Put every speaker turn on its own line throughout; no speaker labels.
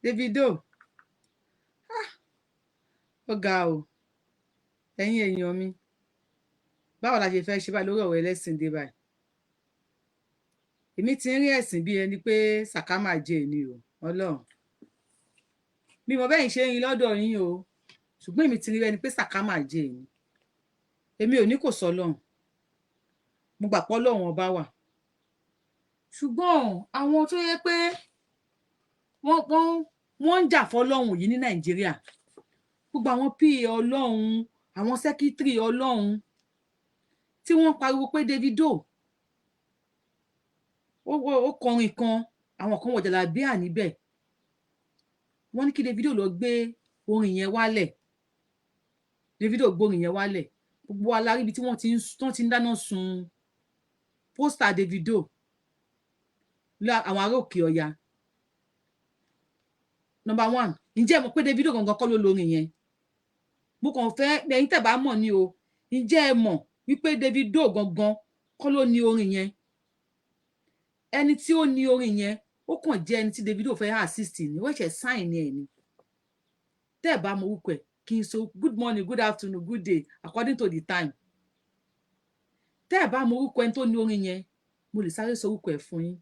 Davido ó ga o ẹ̀yin èèyàn mi báwo la ṣe fẹ́ ṣe báyìí lórí ọ̀rọ̀ ẹlẹ́sìn dé báyìí èmi ti ń rí ẹ̀sìn bí ẹni pé sàkámà jẹ́ ni o Ọlọ́run bí mo bẹ́yìn ṣe ń yin lọ́dọ̀ yín o ṣùgbọ́n èmi ti rí ẹni pé sàkámà jẹ́ ni èmi ò ní kò sọ Ọlọ́run mo gbà pé Ọlọ́run ọba wà ṣùgbọ́n àwọn tó yẹ pé wọ́n ń jà fọ́lọ́run yìí ní Nàìjíríà gbogbo àwọn pa Ọlọ́run àwọn sẹ́kítírì Ọlọ́run tí wọ́n pariwo pé Davido ó kọrin kan àwọn kan wọ jàlábíà níbẹ̀ wọ́n ní kí Davido lọ gbé orin yẹn wálẹ̀ Davido gbórin yẹn wálẹ̀ gbogbo aláríbi tí wọ́n ti ń dáná sun pósítà Davido àwọn ará òkè ọya number 1 ǹjẹ́ ẹ mọ̀ pé Davido gangan kọ́ ló lórin yẹn mo kàn fẹ́ ẹ̀yin tẹ́ bá mọ̀ ni o ǹjẹ́ ẹ mọ̀ wípé Davido gangan kọ́ ló ní orin yẹn ẹni tí ó ní orin yẹn ó kàn jẹ́ ẹni tí Davido fẹ́ assist ni ó ṣe sign ẹ̀ ni tẹ́ ẹ bá mọ̀ orúkọ ẹ̀ kí n sọ good morning good afternoon good day according to the time tẹ́ ẹ bá mọ̀ orúkọ ẹni tó ní orin yẹn mo lè sáré sọ orúkọ ẹ̀ fún yín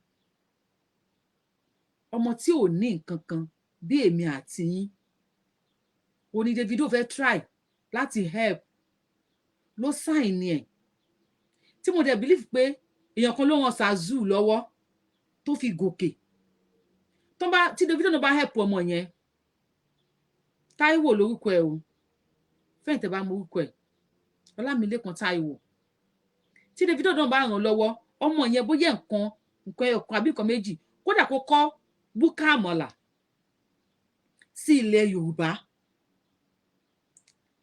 ọmọ tí ò ní nǹkan kan bí èmi àti yín ó ní Davido fẹ́ try láti help ló sign ẹ̀ tí mo dẹ̀ believe pé èèyàn kan ló ran Zazu lọ́wọ́ tó fi gòkè tí Davido náà bá help ọmọ yẹn Táíwò lórúkọ ẹ̀ o fẹ́ǹtẹ̀ bá mọ orúkọ ẹ̀ Ọlámilékan Táíwò tí Davido náà bá ràn lọ́wọ́ ọmọ yẹn bóyá nǹkan ẹ̀kan àbí nǹkan méjì kódà kó kọ́ búkà àmọ̀là sí ilẹ̀ Yorùbá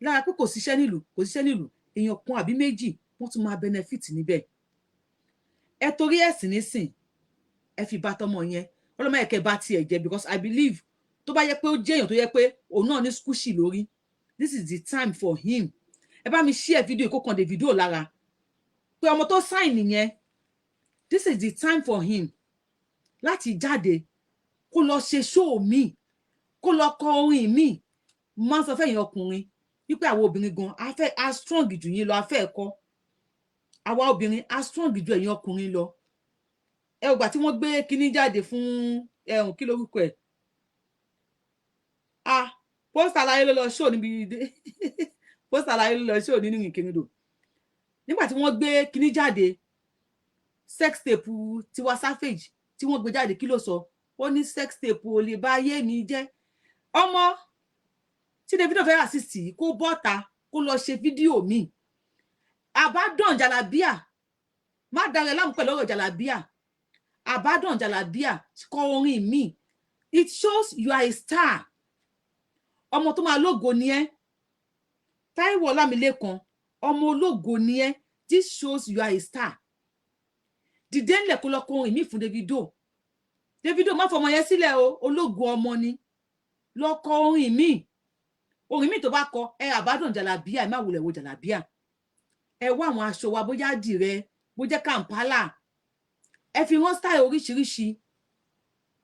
lára pé kò síṣẹ́ nílùú èèyàn kan àbí méjì wọ́n tún máa benefit níbẹ̀ ẹ torí ẹ̀sìn nísìn ẹ fi bá tọmọ yẹn ọlọ́mọ ẹ̀kẹ́ bá tiẹ̀ jẹ́ because I believe tó bá yẹ pé ó jẹ́ èèyàn tó yẹ pé òun náà ní skúṣì lórí this is the time for him ẹ bá mi share fídíò ìkókan Davido lára pé ọmọ tó sign nìyẹn this is the time for him láti jáde kó lọ ṣe show mi kó lọ kọ orin mi máa ń sọ fẹ́yìn ọkùnrin wípé àwọn obìnrin gan a strong jù yín lọ a fẹ́ ẹ̀kọ́ àwa obìnrin a strong ju ẹ̀yin ọkùnrin lọ ẹ ò gbà tí wọ́n gbé kinní jáde fún ẹ̀hún kí lórúkọ ẹ̀ pósítà láyé ló lọ ṣó níbi pósítà láyé ló lọ ṣó nínú Ìkìrìndò nígbà tí wọ́n gbé kinní jáde sex tape Tiwa Savage tí wọ́n gbé jáde kí ló sọ ó ní sex tape ò lè bá ayé mi jẹ́ ọmọ tí Davido fẹ́ assist kó bọ́ta kó lọ ṣe fídíò míì àbádàn jàlábíà má dára láàmú pẹ̀lú ọ̀rọ̀ jàlábíà àbádàn jàlábíà kọ orin míì it shows you are a star ọmọ tó máa lógo ni ẹ́ Táíwò Ọlámilékan ọmọ ológo ni ẹ́ this shows you are a star dìde ńlẹ̀ kó lọ kọ orin míì fún Davido má fọmọ yẹn sílẹ̀ o ológo ọmọ ni lọ kọ orin míì tó bá kọ ẹ àbádàn jàlábíà ẹ má wulẹ̀ wo jàlábíà ẹ wá àwọn aṣọ wa bóyá àdìrẹ bójá Kampala ẹ fi rán style oríṣiríṣi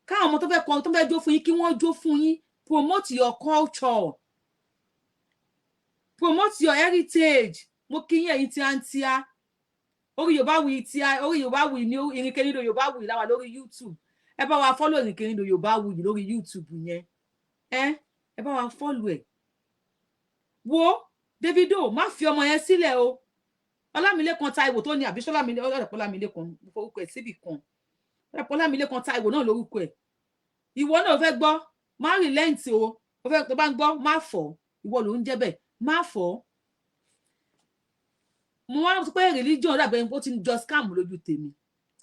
káwọn ọmọ tó fẹ́ kọ tó fẹ́ jó fún yín kí wọ́n jó fún yín promote your culture promote your heritage mo kí yín ẹ̀yin tíátíá orí Yorùbáwùyí ní Ìrìnkèrindò Yorùbáwùyí láwà lórí YouTube ẹ bá wa follow Ìrìnkèrindò Yorùbáwùyí lórí YouTube yẹn ẹ bá wa follow ẹ wo Davido má fi ọmọ yẹn sílẹ̀ o Ọlámilékan Táíwò tó ní Ọlámilékan forúkọ ẹ̀ síbì kan Ọlámilékan Táíwò náà lórúkọ ẹ̀ ìwọ náà fẹ́ gbọ́ má relent o ó fẹ́ tó bá ń gbọ́ má fọ̀ ìwọ ló ń jẹ́ bẹ́ẹ̀ má fọ̀ mo wá sọ pé religion dàbẹ̀ ó ti ń jọ scam lójú tèmi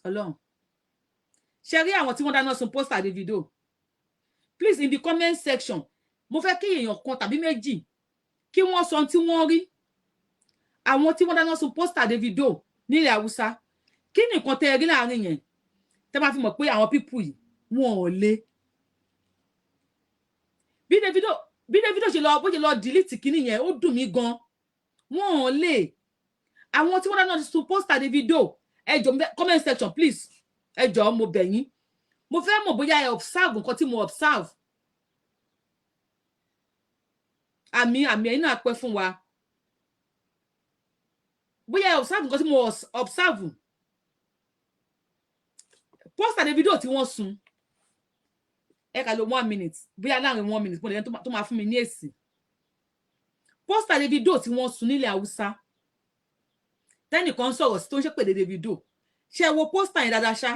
Ọlọ́run ṣe rí àwọn tí wọ́n dáná sun poster Davido please in the comment section mo fẹ́ kí èèyàn kan tàbí méjì kí wọ́n sọ tí wọ́n rí àwọn tí wọ́n dáná sun pósítà Davido nílẹ̀ Haúsá kí ni nǹkan tẹ́ rí láàrin yẹn tẹ́ máa fi mọ̀ pé àwọn pípù yìí wọn ò lè bí Davido ṣe lọ delete kíní yẹn ó dùn mí gan wọn ò lè àwọn tí wọ́n dáná sun pósítà Davido ẹ jọ̀ọ́ comment section please ẹ jọ̀ọ́ mo bẹ̀ yín mo fẹ́ mọ̀ bóyá ẹ observe nǹkan tí mo observe àmì ẹ̀yin náà pẹ́ fún wa bóyá ẹ observe nǹkan tí mo observe pósítà Davido tí wọ́n sun ẹ kà ló 1 minute bóyá láàrin 1 minute mo lè tó máa fún mi ní èsì pósítà Davido tí wọ́n sun nílẹ̀ Haúsá tẹ́nìkan sọ̀rọ̀ sí tó ń ṣépè Davido ṣé wo pósítà yẹn dáadáa ṣá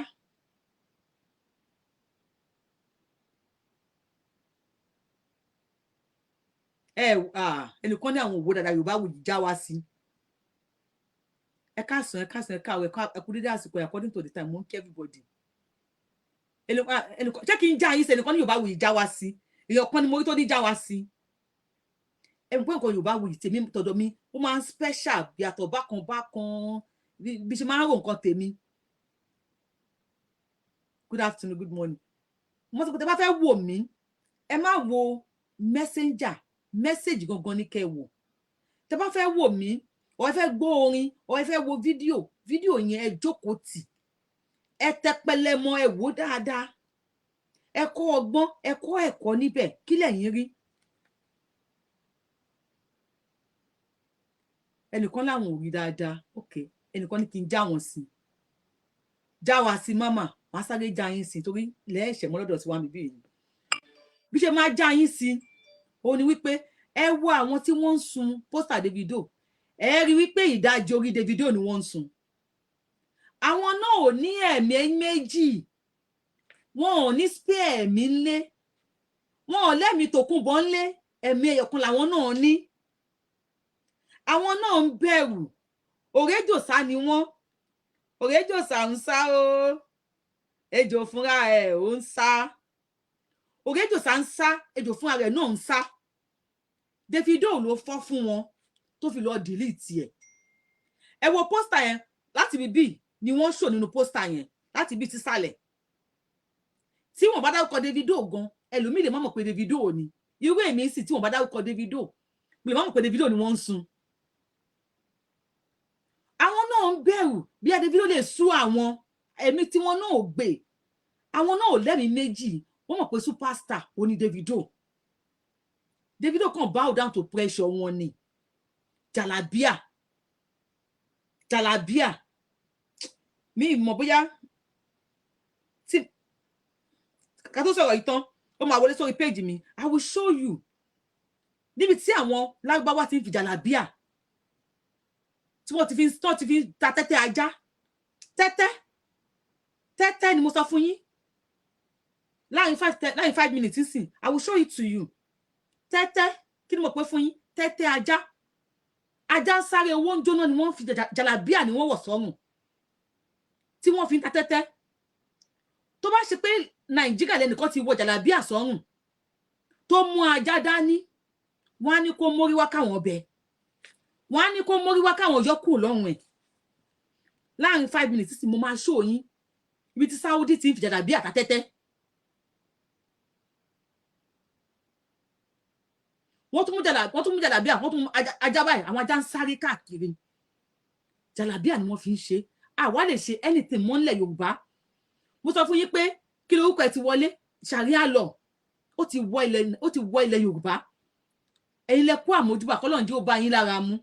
ẹnìkan ní àwọn òwò dáadáa Yorùbáwùyí já wá sí ẹ káàsán káàwé ẹ kú dédé àsìkò according to the time mo ń kí everybody ẹnìkan jẹ́ kí n já yín sí ẹnìkan ní Yorùbáwùyí já wá sí èèyàn kan ni mo rí tó ní já wá sí ẹ mọ̀ pé nǹkan Yorùbáwùyí tèmi tọ̀dọ̀ mi ó máa ń special bí àtọ̀ bákan bí ṣe máa ń rò nǹkan tèmi good afternoon good morning mo sọ pé tẹ́ bá fẹ́ wò mí ẹ má wo messenger message gangan ní kẹ́ wò tẹ́ bá fẹ́ wò mí ó fẹ́ gbọ́ orin ó fẹ́ wo fídíò yẹn ẹ jókòó tì ẹ tẹpẹlẹ mọ́ ẹ wò dáadáa ẹ kọ́ ọgbọ́n ẹ kọ́ ẹ̀kọ́ níbẹ̀ kí lẹ̀yin rí ẹnìkan láwọn ò rí dáadáa ok ẹnìkan ní kí n já wọn sí já wa sí mama wàá sáré já yín sí torí lẹ́ẹ̀ṣẹ̀ mọ́ lọ́dọ̀ tí wàá mi bí yìí bí ṣe máa já yín sí ó ní wípé ẹ wo àwọn tí wọ́n ń sun pósítà Davido ẹ rí wípé ìdajì orí Davido ni wọ́n ń sun àwọn náà ò ní ẹ̀mí méjì wọn ò ní spare ẹ̀mí ńlé wọn ò lẹ́mìí tòkunbọ̀ ńlé ẹ̀mí ẹyọkan làwọn náà ní àwọn náà ń bẹ̀rù òrèjòsá ni wọ́n òrèjòsá ń sá o ejò fúnra ẹ̀ ó ń sá òrèjòsá ń sá ejò fúnra rẹ̀ náà ń sá Davido ló fọ́ fún wọn tó fi lọ delete ẹ̀ ẹ wo pósítà yẹn láti bí ni wọ́n ṣò nínú pósítà yẹn láti bí sísàlẹ̀ tí wọ́n bá dárúkọ Davido gan ẹlòmíì lè má mọ̀ pé Davido ni irú èmi sì tí wọ́n bá dárúkọ Davido lè má mọ̀ pé Davido ni wọ́n ń sun àwọn náà ń bẹ̀rù bí Davido lè sú àwọn ẹ̀mí tí wọ́n náà ò gbé àwọn náà ò lẹ́mìí méjì wọ́n mọ̀ pé superstar ó ní Davido kàn bow down to pressure wọn ni jalabia mi mọ̀ bóyá tí ká tó sọ̀rọ̀ ìtàn ó máa wọlé sórí page mi I will show you níbi tí àwọn Lárúbáwá ti ń fi jalabia tí wọ́n ti fi ta tẹ́tẹ́ ajá tẹ́tẹ́ ni mo sọ fún yín láàrin 5 minutes nísìn I will show it to you tẹ́tẹ́ kí ni mo pè fún yín tẹ́tẹ́ ajá ń sáré owó ń jóná ni wọ́n fi jalabia ni wọ́n wọ̀ sọ́rùn tí wọ́n fi ń ta tẹ́tẹ́ tó bá ṣe pé Nàìjíríà lẹ́nìkan ti wọ jalabia sọ́rùn tó mú ajá dání wọ́n á ní kó mórí wá káwọn bẹ̀ wọ́n á ní kó mórí wá káwọn yọ kúrò lọ́rùn ẹ̀ láàrin 5 minutes tí mo máa show yín ibi tí Saudi ti ń fi jalabia ta tẹ́tẹ́ wọ́n tún mú jalabia wọ́n tún mú ajá báyìí àwọn ajá ń sáré káàkiri jalabia ni wọ́n fi ń ṣe àwa lè ṣe anything mọ́ nílẹ̀ Yorùbá mo sọ fún yín pé kí lórúkọ ẹ ti wọlé Sharia law ó ti wọ ilẹ̀ Yorùbá ẹ̀yin lẹ kó àmójúbà kọ́lọ́njẹ́ ó bá yín lára mu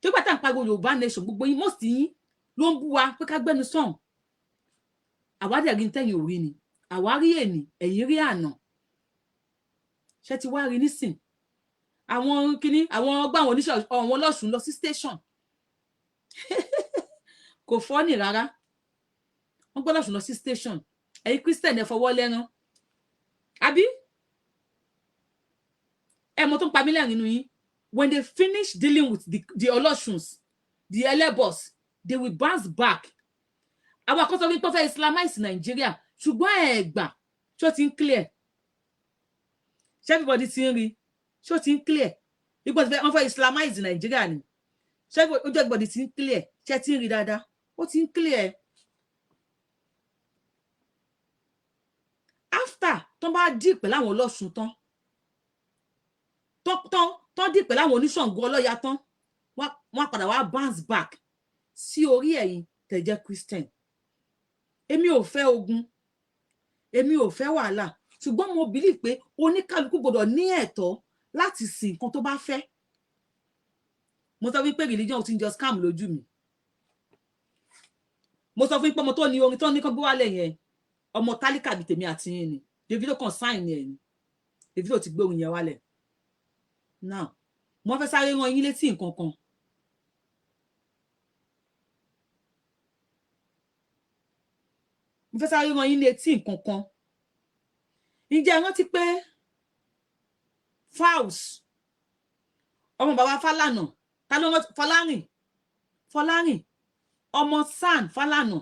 tó gbà tá à ń pariwo Yorùbá nation gbogbo yín most yín ló ń bú wa pé ká gbẹ́nu sàn àwa dẹ̀ rí tẹ́yìn òrí ni àwa rí èní ẹ̀yin rí àná ṣé ti wá rí nísìn àwọn kinní àwọn ọgbà àwọn oníṣẹ́ ọ̀wọ́n ọlọ́sùn lọ sí station kò fọ́nì rárá wọ́n gbọ́dọ̀ sùn lọ sí station ẹ̀yin Christian ẹ fọwọ́ lẹ́rán àbí ẹ̀mọ́ tó ń pa mí lẹ́rìn nínú yín when they finish dealing with the Olosuns the elebos they will bounce back àwọn akọ́sọ́ wípé fẹ́ islamize Nigeria ṣùgbọ́n ẹ̀gbà ṣó ti ń clear ṣé everybody ti ń rí ṣó ti ń clear ipò tí wọ́n fẹ́ islamize Nigeria ni ṣé ojú everybody ti ń clear ṣé ti ń rí dáadáa ó ti ń clear after tó bá dì pẹ̀lú àwọn Ọlọ́ṣun tán dì pẹ̀lú àwọn oníṣàngó ọlọ́ya tán wọ́n padà wá bounce back sí orí ẹ̀yin tẹ́ jẹ́ Christian èmi ò fẹ́ ogun èmi ò fẹ́ wàhálà ṣùgbọ́n mo believe pé oníkálukú gbọ́dọ̀ ní ẹ̀tọ́ láti sìn nǹkan tó bá fẹ́. Mo sọ wípé religion ti ń jọ scam lójú mi. Mo sọ fún pé ọmọ tó ní orin tó ní kán gbé wálẹ̀ yẹn ọmọ tálíkà bíi tèmi àti yín ni. Davido kan sign yẹn ni. Davido ti gbé orin yẹn wálẹ̀. Now mo fẹ́ sáré rán yín létí nǹkan kan. Mo fẹ́ sáré rán yín létí nǹkan kan. Ǹjẹ́ ẹ rántí pé Falz ọmọ bàbá Fálànà ta ló rántí Fọlárìn ọmọ San Fálànà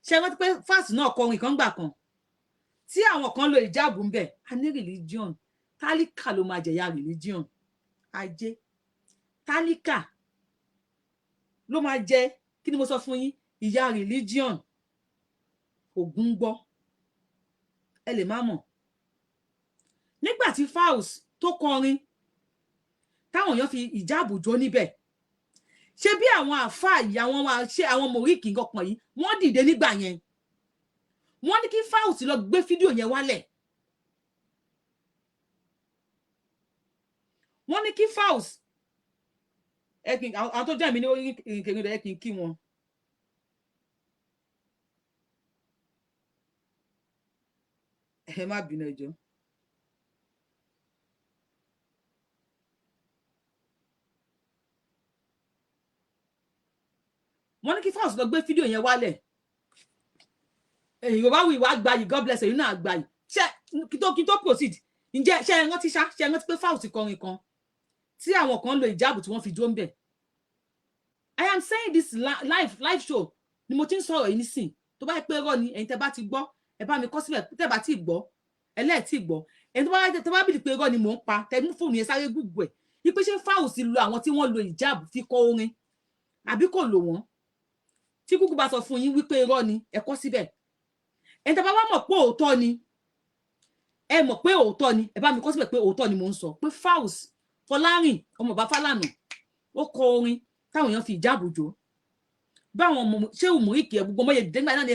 ṣe rántí pé Falz náà kọrin kan gbà kan tí àwọn kan lo ìjáàbù ń bẹ a ní religion tálíkà ló máa jẹ̀yà religion ajé tálíkà ló máa jẹ kí ni mo sọ fún yín ìyá religion ògún gbọ́ ẹ lè má mọ̀ nígbà tí Falz tó kọrin táwọn èèyàn fi ìjáàbù jó níbẹ̀ ṣé bí àwọn àfáà ìyá wọn wá ṣe àwọn mòríkì nǹkan yìí wọ́n dìde nígbà yẹn wọ́n ní kí Falz lọ gbé fídíò yẹn wálẹ̀ wọ́n ní kí Falz àwọn tó jẹ́ mi ní orí ìrìnkèrè rẹ̀ kí wọn. Ẹ má bínú ẹjọ́. Wọ́n ní kí Falz lọ gbé fídíò yẹn wálẹ̀. Yorubawuyi wá gbayì God bless you náà gbayì. Ṣé kí tó proceed. Ǹjẹ́ ṣé ẹ rántí ṣá ṣé ẹ rántí pé Falz kọrin kan tí àwọn kan lo ìjáàbù tí wọ́n fi jó ń bẹ̀. I am saying this live show ni mo ti ń sọ̀rọ̀ yìí nísìn tó bá pé rọ́ ni ẹ̀yin tẹ́ bá ti gbọ́ ẹ bá mi kọ síbẹ̀ tẹ́ bá ti gbọ́ ẹlẹ́ẹ̀tì gbọ́ ẹ̀yin tó bá bìlì pé rọ́ ni mò ń pa tẹ́ mú fóònù yẹn sáré gúgù ẹ̀ wípé ṣé Falz lo àwọn tí wọ́n lo ìjáàbù fi kọ orin àbí kò lò wọ́n tí kúkú bá sọ fún yín wípé irọ́ ni ẹ kọ síbẹ̀ ẹ̀yin tẹ́ bá wá mọ̀ pé òótọ́ ni ẹ mọ̀ pé òótọ́ ni ẹ bá mi kọ síbẹ̀ pé òótọ́ ni mò ń sọ pé Falz Fọlárìn ọmọ bàbá Fálànà ó kọ orin táwọn èèyàn fi ìjáàbù jó báwọn ọmọ ṣé òmùríkì ẹ gbogbo mọyẹ dẹgbà náà ni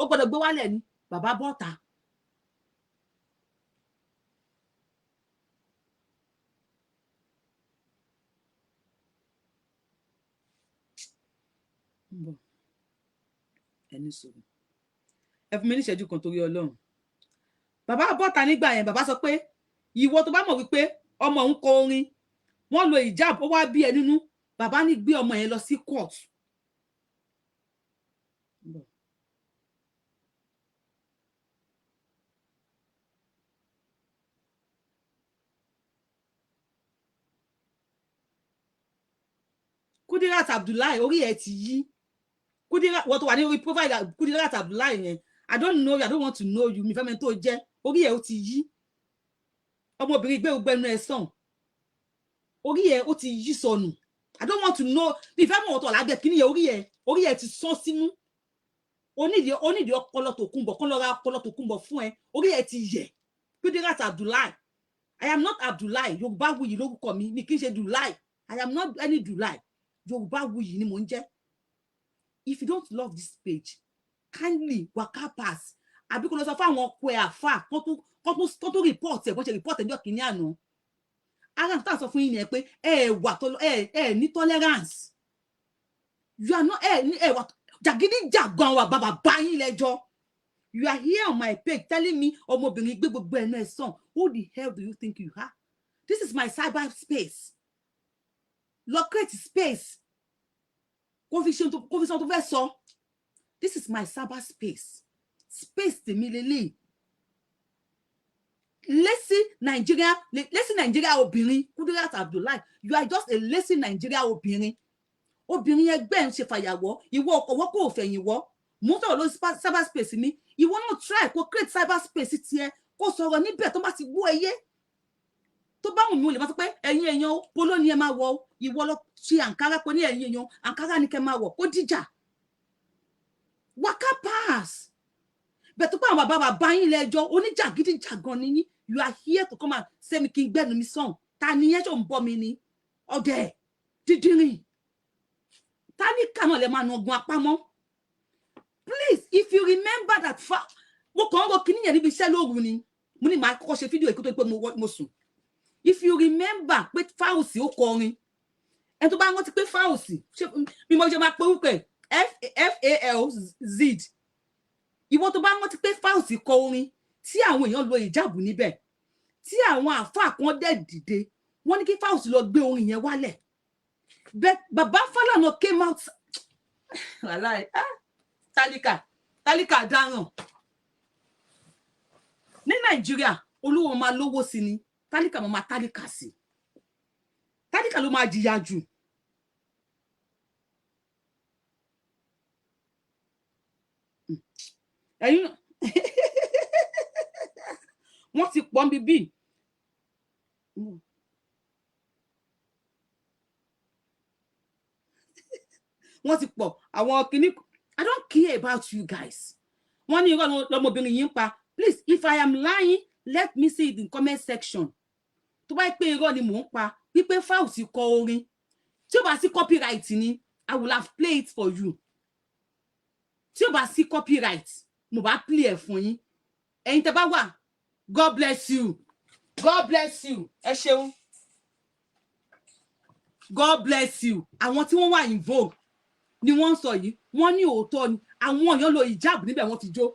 ó gbọ́dọ̀ gbé wálẹ̀ ni bàbá bọ́ta. ẹni sọ̀rọ̀ ẹ fún mi ní ìṣẹ́jú kan torí Ọlọ́run bàbá bọ́ta nígbà yẹn bàbá sọ pé ìwọ tó bá mọ̀ wípé ọmọ òun kọ orin wọ́n lo ìjáàbù ó wá bí ẹ nínú bàbá ní gbé ọmọ yẹn lọ sí court. Kudirat Abdullahi orí ẹ ti yí Kudirat wọ́n tó wà ní orí profile Kudirat Abdullahi yẹn I don't know you I don't want to know you mi fẹ́ mẹ́ tó jẹ́ orí ẹ ó ti yí ọmọbìnrin gbé gbẹnu ẹ sàn orí ẹ ó ti yí sọnù I don't want to know bí ìfẹ́ mọ̀ ọ̀tọ̀ lábẹ́ kí ni orí ẹ ti sán sínú onídìí ọpọlọ tó kún bọ̀ kán lọ ra ọpọlọ tó kún bọ̀ fún ẹ orí ẹ ti yẹ Kudirat Abdullahi I am not Abdullahi Yorubawuyi lórúkọ mi kì í ṣe Dulai I am not any Dulai Yorubawuyi ni mò ń jẹ́. If you don't love this page kindly waka pass àbí kò lọ sọ fún àwọn ọkọ ẹ àfà kó tó report ẹ bó ṣe report ẹ ní ọkìnní àná ara ń tà sọ fún yín ni ẹ pé ẹ ní tolerance you are not ẹ wà jàgídíjàgan wà bàbá bá yín lẹ́jọ́ you are here on my page telling me ọmọbìnrin gbé gbogbo ẹnu ẹ sàn who the hell do you think you are this is my cyber space locate space kó fi sọ tó fẹ́ sọ this is my cyber space tèmi lélẹ̀ lazy Nigeria obìnrin Kudirat Abdullahi you are just a lazy Nigeria obìnrin ẹgbẹ́ ń ṣe fàyàwọ́ ìwọ ọkọ̀wọ́ kò fẹ̀yìn wọ́ mú sọ̀rọ̀ lórí cyber space mi ìwọ náà try kó create cyber space tiẹ̀ kó sọ̀rọ̀ níbẹ̀ tó bá ti gbọ́ ẹyẹ tó bá wù mí o lè máa sọ pé ẹ̀yin èèyàn polo ni ẹ máa wọ̀ ìwọ lọ ṣe àǹkárá pé ní ẹ̀yin èèyàn àǹkárá ni kẹ́ máa wọ̀ kó dìjà waka pass bẹ́ẹ̀ tó pé àwọn bàbá yín lẹ́jọ́ oníjàgídíjàgan ni yín you are here to come and say mi kí n gbẹ́nu mi sàn ta ni yẹn tó ń bọ́ mi ni ọ̀dẹ̀ dídìrín tálíkà náà lè máa nu ọgbọ́n apámọ́ please if you remember that mo kàn ro kíní yẹn níbi iṣẹ́ lóru ni mo ní máa kọ́kọ́ ṣe fídíò èkó tó pé mo sùn. If you remember pé Fauci ó kọrin ẹni tó bá rántí pé Fauci bí mo ṣe máa pe orúkọ ẹ̀ FALZ ìwọ tó bá rántí pé Fauci kọ orin tí àwọn èèyàn lo ìjáàbù níbẹ̀ tí àwọn àfáà kan dẹ̀ dìde wọ́n ní kí Fauci lọ gbé orin yẹn wálẹ̀ bàbá Fálànà came out wàláì tálíkà dáràn ní Nàìjíríà olówó máa lówó sí ni tálíkà máa tálíkà sí tálíkà ló máa jìyà jù. ẹ̀yin wọ́n ti pọ̀ bíbí wọ́n ti pọ̀ àwọn kìíní. I don't care about you guys. wọ́n ní irọ́ lọmọbìnrin yìí ń pa. Please, if I am lying, let me see it in comment section. tó bá pé irọ́ ni mò ń pa wípé Fauci kọ orin tí ó bá sí copyright ni I will have played it for you. tí ó bá sí copyright mo bá play ẹ̀ fún yín. ẹ̀yin tẹ́ bá wà God bless you. God bless you. ẹ ṣeun. God bless you. àwọn tí wọ́n wà in vogue ni wọ́n sọ yìí wọ́n ní òótọ́ ni àwọn èèyàn lo ìjáàbù níbẹ̀ wọ́n ti jó.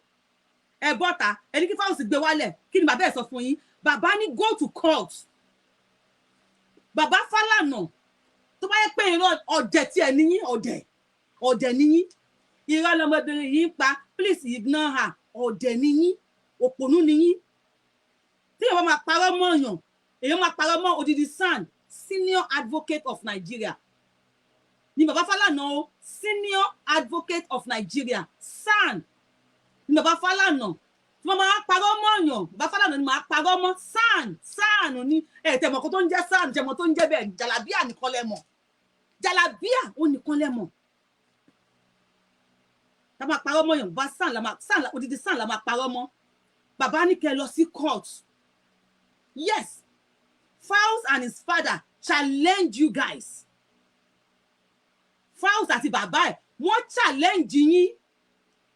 ẹ bọ́ta ẹni kí Fauci gbé wálẹ̀ kí ni bàbá ẹ̀ sọ fún yín. bàbá ní go to court. bàbá Fálànà tó bá yẹ pé irọ́ ọ̀dẹ̀ tí ẹ níyín ọ̀dẹ̀ níyín irọ́ lọmọbìnrin yìí ń pa please ignore her ọ̀dẹ̀ níyín òpònú níyín. tí èèyàn máa parọ́ mọ́ èèyàn máa parọ́ mọ́ odidi SAN senior advocate of Nigeria ni bàbá Fálànà o senior advocate of Nigeria SAN ni bàbá Fálànà tí wọ́n máa parọ́ mọ́ bàbá Fálànà ni máa parọ́ mọ́ SAN ní tẹ̀mọ̀ kó tó ń jẹ́ SAN tẹ̀mọ̀ tó ń jẹ́ bẹ́ẹ̀ jàlábíà nìkan lẹ́mọ̀ jàlábíà ó nìkan lẹ́mọ̀ la máa parọ́ mọ́ bàbá SAN odidi SAN la máa parọ́ mọ́. bàbá ní kẹ́ lọ sí court. Yes, Fauci and his father challenge you guys. Fauci àti bàbá ẹ̀ wọ́n challenge yín.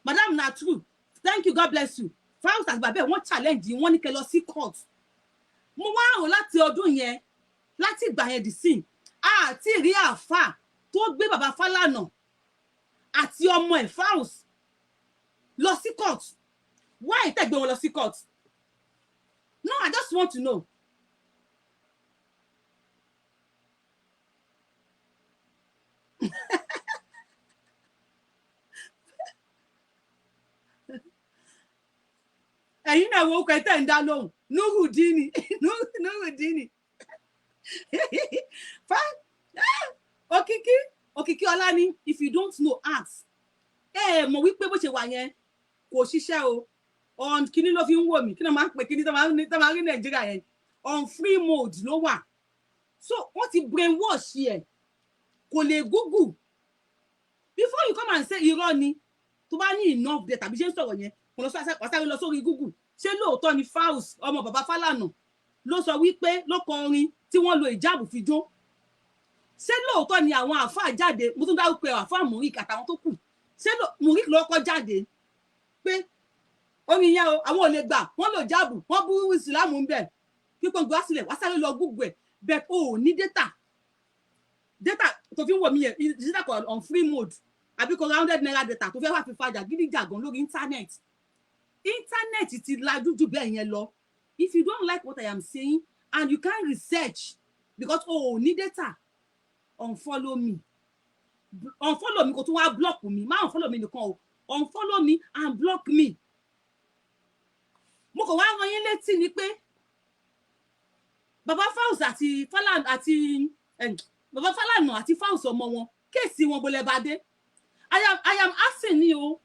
Madam na true. Thank you, God bless you. Fauci àti bàbá ẹ̀ wọ́n challenge yín wọ́n ní kẹ́ lọ sí court. mo wá rò láti ọdún yẹn láti ìgbà yẹn dì sí àti rí àáfà tó gbé bàbá Fálànà àti ọmọ ẹ̀ Fauci lọ sí court. Why tẹ́ gbé wọn lọ sí court? No, I just want to know. ẹ̀yin náà wo kẹ́ tẹ́ ń dá lóhùn Nurudini Òkìkí ọlá ni if you don't know ask. Mọ̀ wípé bó ṣe wà yẹn kò ṣiṣẹ́ o on kíní ló fi ń wò mí kí ni máa ń pè kíní tó máa rí Nàìjíríà yẹn on free mode ló wà. So wọ́n ti brainwash ẹ̀ kò lè Google before you come and say irọ́ ni tó bá ní enough data tàbí ṣe ń sọ̀rọ̀ yẹn kò lọ sáré lọ sórí Google ṣé lóòótọ́ ni Fauci ọmọ bàbá Fálànà ló sọ wípé ló kọ orin tí wọ́n lo ìjáàbù fi jó. ṣé lóòótọ́ ni àwọn àáfàá jáde mo tún dárúkọ àáfàá Murik àtàwọn tó kù ṣé Murik ló kọ́ jáde pé orin yẹn o àwọn ò lè gbà wọ́n lò jáàbù wọ́n bú ìsìlámù ń bẹ̀ kíkọ́ gbọ́ sílẹ̀ wá sáré lọ Google ẹ̀ bẹ́ẹ̀ o ní data tó fi ń wọ̀ mí yẹn data kọ on free mode àbí kò rounded naira data tó fẹ́ wá fi fajà gídíjàgan lórí internet ti lajú jù bẹ́ẹ̀ yẹn lọ. If you don't like what I am saying and you can't research because ní data unfollow me kò tún wá block mi má unfollow mi nìkan o unfollow me and block me. mo kàn wá rán yín létí ni pé bàbá Fauci àti Fálànà àti Fauci ọmọ wọn kéèsì wọn bolẹ̀ bá dé. I am asking ni o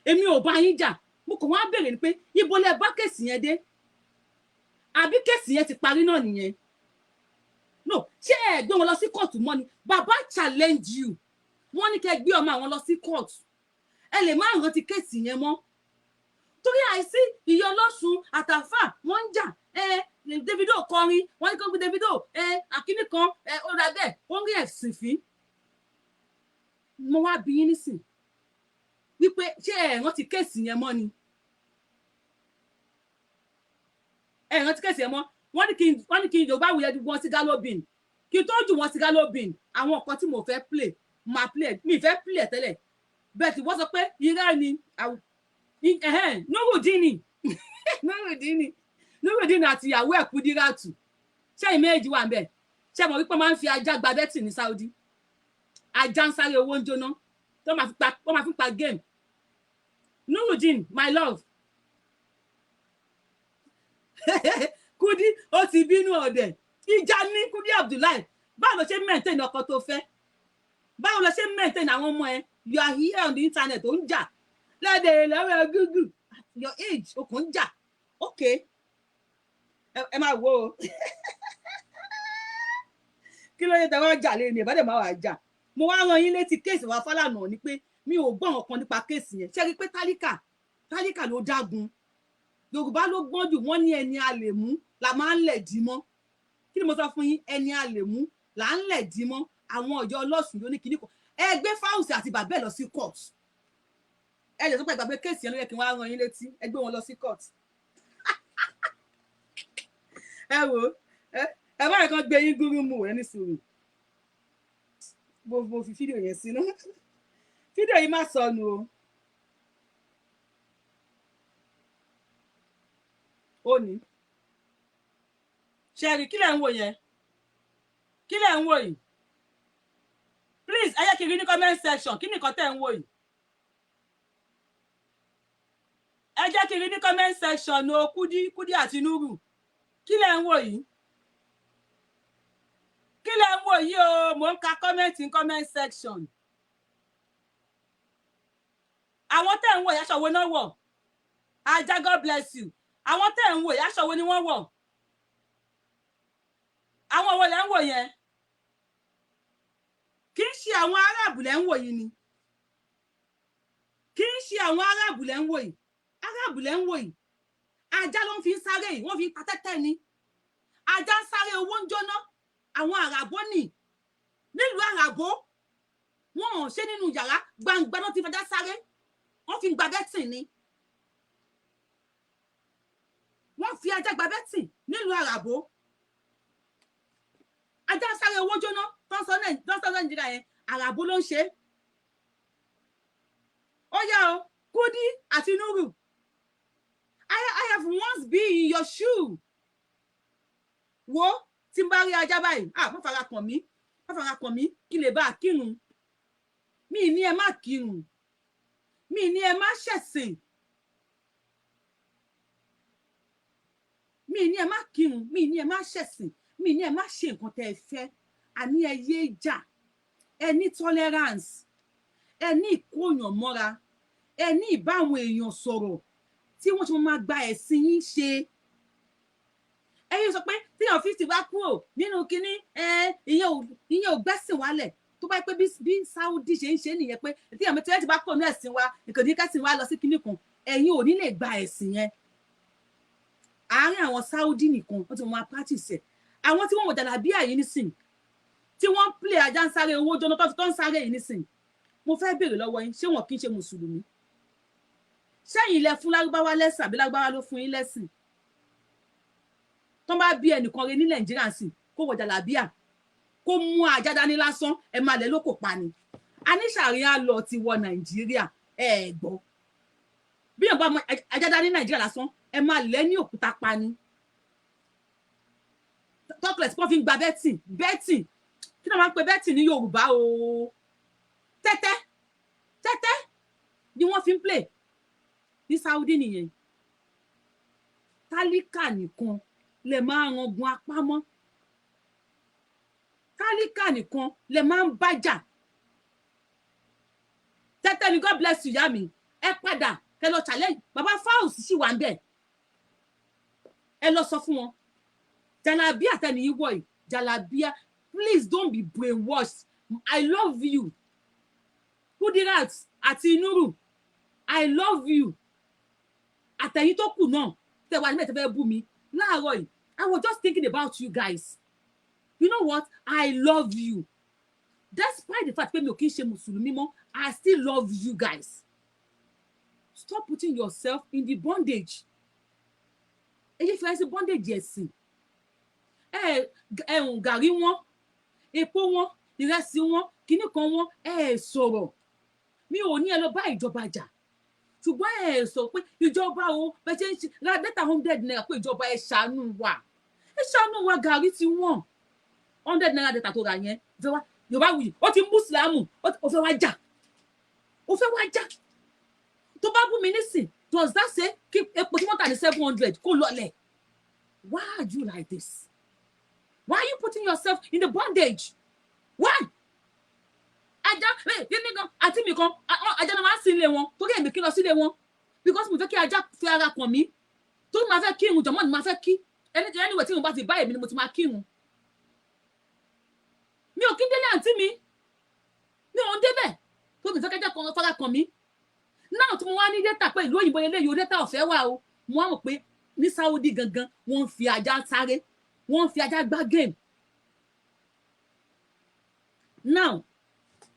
èmi ò bá yín jà mo kàn wá bèrè ni pé ibo lẹ bá kéèsì yẹn dé àbí kéèsì yẹn ti parí náà nìyẹn. No, ṣé ẹ gbé wọn lọ sí kóòtù mọ́ ni bàbá challenge you wọ́n ní kẹ́ gbé ọmọ àwọn lọ sí kóòtù ẹ lè má rántí kéèsì yẹn mọ́ torí àìsí ìyá ọlọ́sùn àtàfà wọ́n ń jà Davido kọrin wọ́n ní kó gbé Davido àkíní kan ó ra bẹ́ẹ̀ wọ́n rí ẹ̀sìn fín. mo wá bí yín nísìn wípé ṣé ẹ rántí kéèsì yẹn mọ́ ni ẹ rántí kẹsì ẹ mọ́ wọ́n ní kí Yorùbáwùyí ẹdùn wọn sí galobin kí n tó jù wọn sí galobin àwọn nǹkan tí mo fẹ́ play máa play mi fẹ́ play tẹ́lẹ̀ bẹ́ẹ̀ tí wọ́n sọ pé irá ni Nurudeen àti ìyàwó ẹ̀ Kudiratu ṣẹ́yìn méjì wà ń bẹ̀ ṣé mo wípé máa ń fi ajá gba bẹ́tì ní Saudi ajá ń sáré owó ń jóná tó máa fi pa game Nurudeen my love Kudi ó ti bínú ọ̀dẹ̀ ìjà ní Kudi Abdullahi báwo ló ṣe maintain ọkọ tó fẹ́ báwo ló ṣe maintain àwọn ọmọ ẹ you are here on the internet ó ń jà lẹ́dẹ̀ lọ́wọ́ Google your age ó kàn ń jà okay ẹ máa wo kí ló yẹ tẹ́wọ́ jà lẹ́nu ìbádẹ́ máa wà jà mo wá rán yín létí kéèsì wa Fálànà ni pé mi ò gbọ́ ọ̀kan nípa kéèsì yẹn ṣé rí pé tálíkà ló dágun Yorùbá ló gbọ́n jù wọ́n ní ẹni a lè mú la máa ń lẹ̀ dí mọ́ kí ni mo sọ fún yín ẹni a lè mú là ń lẹ̀ dí mọ́ àwọn ọ̀yọ́ ọlọ́sùn ló ní kíní kan ẹ gbé Fáwùsì àti bàbá ẹ̀ lọ sí court ẹ lè sọ pé ìgbàgbé kéèsì yẹn ló yẹ kí wọ́n á rán yín létí ẹ gbé wọn lọ sí court ẹ wò ẹ bá yẹ kán gbé yín gúrú mú ẹ ní sùúrù mo fi fídíò yẹn sínú fídíò yìí má sọnù o ó ní ṣẹ́ẹ̀rì kí lẹ̀ ń wò yẹn kí lẹ̀ ń wò yìí please ẹ yẹ kí n rí ní comment section kí nìkan tẹ̀ ń wò yìí ẹ jẹ́ kí n rí ní comment section o Kudi àti Nuru kí lẹ̀ ń wò yìí kí lẹ̀ ń wò yìí o mò ń ka comment in comment section àwọn tẹ̀ ń wò yìí aṣọ wo náà wọ̀ ajá God bless you àwọn tẹ̀ ń wò yìí aṣọ wo ni wọ́n wọ̀ àwọn wo lẹ̀ ń wò yẹn kì í ṣe àwọn aráàbù lẹ̀ ń wò yìí ni kì í ṣe àwọn aráàbù lẹ̀ ń wò yìí aráàbù lẹ̀ ń wò yìí ajá ló ń fi sáré yìí wọ́n fi pa tẹ́tẹ́ ni ajá ń sáré owó ń jóná àwọn àràbó nì nílùú àràbó wọn ò ṣe nínú yàrá gbangba náà ti fẹjá sáré wọ́n fi gba bẹ́tì ni wọ́n fi ajá gba bẹ́tì nílùú àràbó ajá ń sáré owó jóná tọ́sán Nàìjíríà yẹn àràbó ló ń ṣe ó yá o Kudi àti Nuru I have once been in your shoe wo tí n bá rí ajá báyìí má fara kàn mí kí lè bá a kírun mi ní ẹ má kírun mi ní ẹ má ṣẹ̀sìn mi ní ẹ má kírun mi ní ẹ má ṣẹ̀sìn mi ní ẹ má ṣe nǹkan tẹ́ ẹ fẹ́ àní ẹ yé jà ẹ ní tolerance ẹ ní ìkóyàn mọ́ra ẹ ní ìbáwọn èèyàn sọ̀rọ̀ tí wọ́n ti máa gba ẹ̀sìn yín ṣe ẹ̀yin sọ pé tíyàn 50 bá kúrò nínú kínní ìyẹn ò gbẹ́sìn wálẹ̀ tó bá pẹ́ bí Saudi ṣe ń ṣe nìyẹn pé tíyàn mi tẹ́lẹ̀ ti bá kúrò ní ẹ̀sìn wa ìkànnì kẹ́sìn wa lọ sí kínní kan ẹ̀yin ò ní lè gba ẹ̀sìn yẹn àárín àwọn Saudi nìkan wọ́n ti máa practice ẹ̀ àwọn tí wọ́n wọ̀ jàlábíà yìí nísìn tí wọ́n play ajá ń sáré owó jóná tó ń sáré yìí nísìn mo fẹ́ béèrè lọ́wọ́ yín ṣé wọn kì í ṣe mùsùlùmí ṣẹ́yìn ilẹ̀ fún lárúbáwá lẹ́sìn àbí lárúbáwá ló fún yín lẹ́sìn tó bá bí ẹnìkan rẹ ní Nàìjíríà sí kó wọ jàlábíà kó mú ajá dání lásán ẹ máa lẹ̀ ló kò pa ni aníṣàríyá lọ ti wọ Nàìjíríà ẹ gbọ́ bí yàn bá mú ajá dání Nàìjíríà lásán ẹ máa lẹ̀ ní òkúta pa ni tọ́kìlẹ̀ tí wọ́n fi ń gba bẹ́tì kí náà máa ń pe bẹ́tì ní Yorùbá o tẹ́tẹ́ ni wọ́n fi ń play ní Saudi nìyẹn tálíkà nìkan lè máa rangun apá mọ́ tálíkà nìkan lè máa ń bájà tẹ́tẹ́ ni God bless you yá mi ẹ padà kẹ lọ challenge bàbá Fáwùsì sì wà ń bẹ̀ ẹ lọ sọ fún wọn jàlábíà tẹ́ni yìí wọ̀ yìí jàlábíà please don't be brainwashed I love you Kudirat àti Nuru I love you àtẹ̀yìn tó kù náà tẹ wà níbẹ̀ tẹ fẹ́ bú mi láàárọ̀ yìí I was just thinking about you guys you know what I love you despite the fact pé mi ò kí ń ṣe mùsùlùmí mọ́ I still love you guys stop putting yourself in the bondage èyí fi ẹsẹ̀ bondage ẹ̀sìn gàrí wọn epo wọn ìrẹsì wọn kíní kan wọn sọ̀rọ̀ mi ò ní ẹ lọ bá ìjọba jà ṣùgbọ́n sọ pé ìjọba o bẹ́ẹ̀ ṣe ń ṣe ra data 100 naira pé ìjọba ẹ ṣàánú wa gàrí ti wọ́n 100 naira data tó ra yẹn fẹ́ wá Yorubawuyi ó ti mú sílámù ó fẹ́ wá jà tó bá bú mi nísìn does that say kí epo tí wọ́n tà ní 700 kó lọlẹ̀? Why are you like this? Why are you putting yourself in the bondage? Why? Ajá kíní kan àti mi kan ajá náà máa ń sin ilé wọn torí èmi kí lọ sílé wọn because mo fẹ́ kí ajá fi ara kàn mí tó máa fẹ́ kírun jọ̀mọ́ ni máa fẹ́ kí anyway tí mo bá ti bá èmi ni mo ti máa kírun. Mi ò kí ń délé àǹtí mi ò ń débẹ̀ tó mi fẹ́ kẹ́jẹ́ kan fara kàn mí náà tí mo wá ní dẹ́tà pé ìlú òyìnbó eléyìí dẹ́tà ọ̀fẹ́ wà o mo wá mọ̀ pé ní Saudi gangan wọ́n ń fi ajá sáré wọ́n ń fi ajá gbá game. Now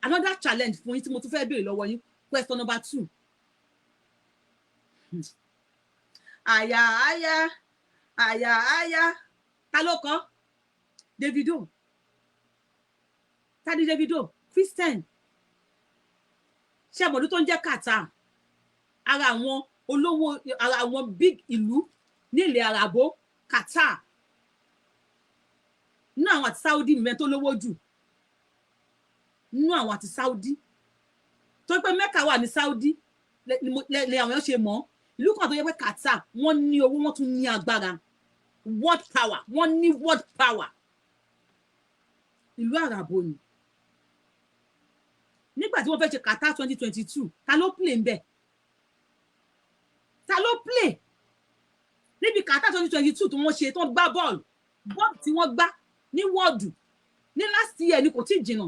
another challenge fún yín tí mo tún fẹ́ béèrè lọ́wọ́ yín question number 2. àyà ta ló kọ Davido tadi Davido Christian ṣé àbọ̀dún tó ń jẹ́ Qatar ara àwọn olówó ara àwọn big ìlú ní ilẹ̀ Arabo Qatar nínú àwọn àti Saudi mẹ́rin tó lówó jù nínú àwọn àti Saudi tó pé Mecca wà ní Saudi lè àwọn èèyàn ṣe mọ̀ ìlú kan tó yẹ pé Qatar wọ́n ní owó wọ́n tún ní agbára world power wọ́n ní world power ìlú Arabo ni nígbà tí wọ́n fẹ́ ṣe Qatar 2022 ta ló play ń bẹ̀ ta ló play níbi Qatar 2022 tó wọ́n ṣe tó gbá bọ́ọ̀lù tí wọ́n gbá ní wọ́ọ̀dù ní last year ni kò tí jìnnà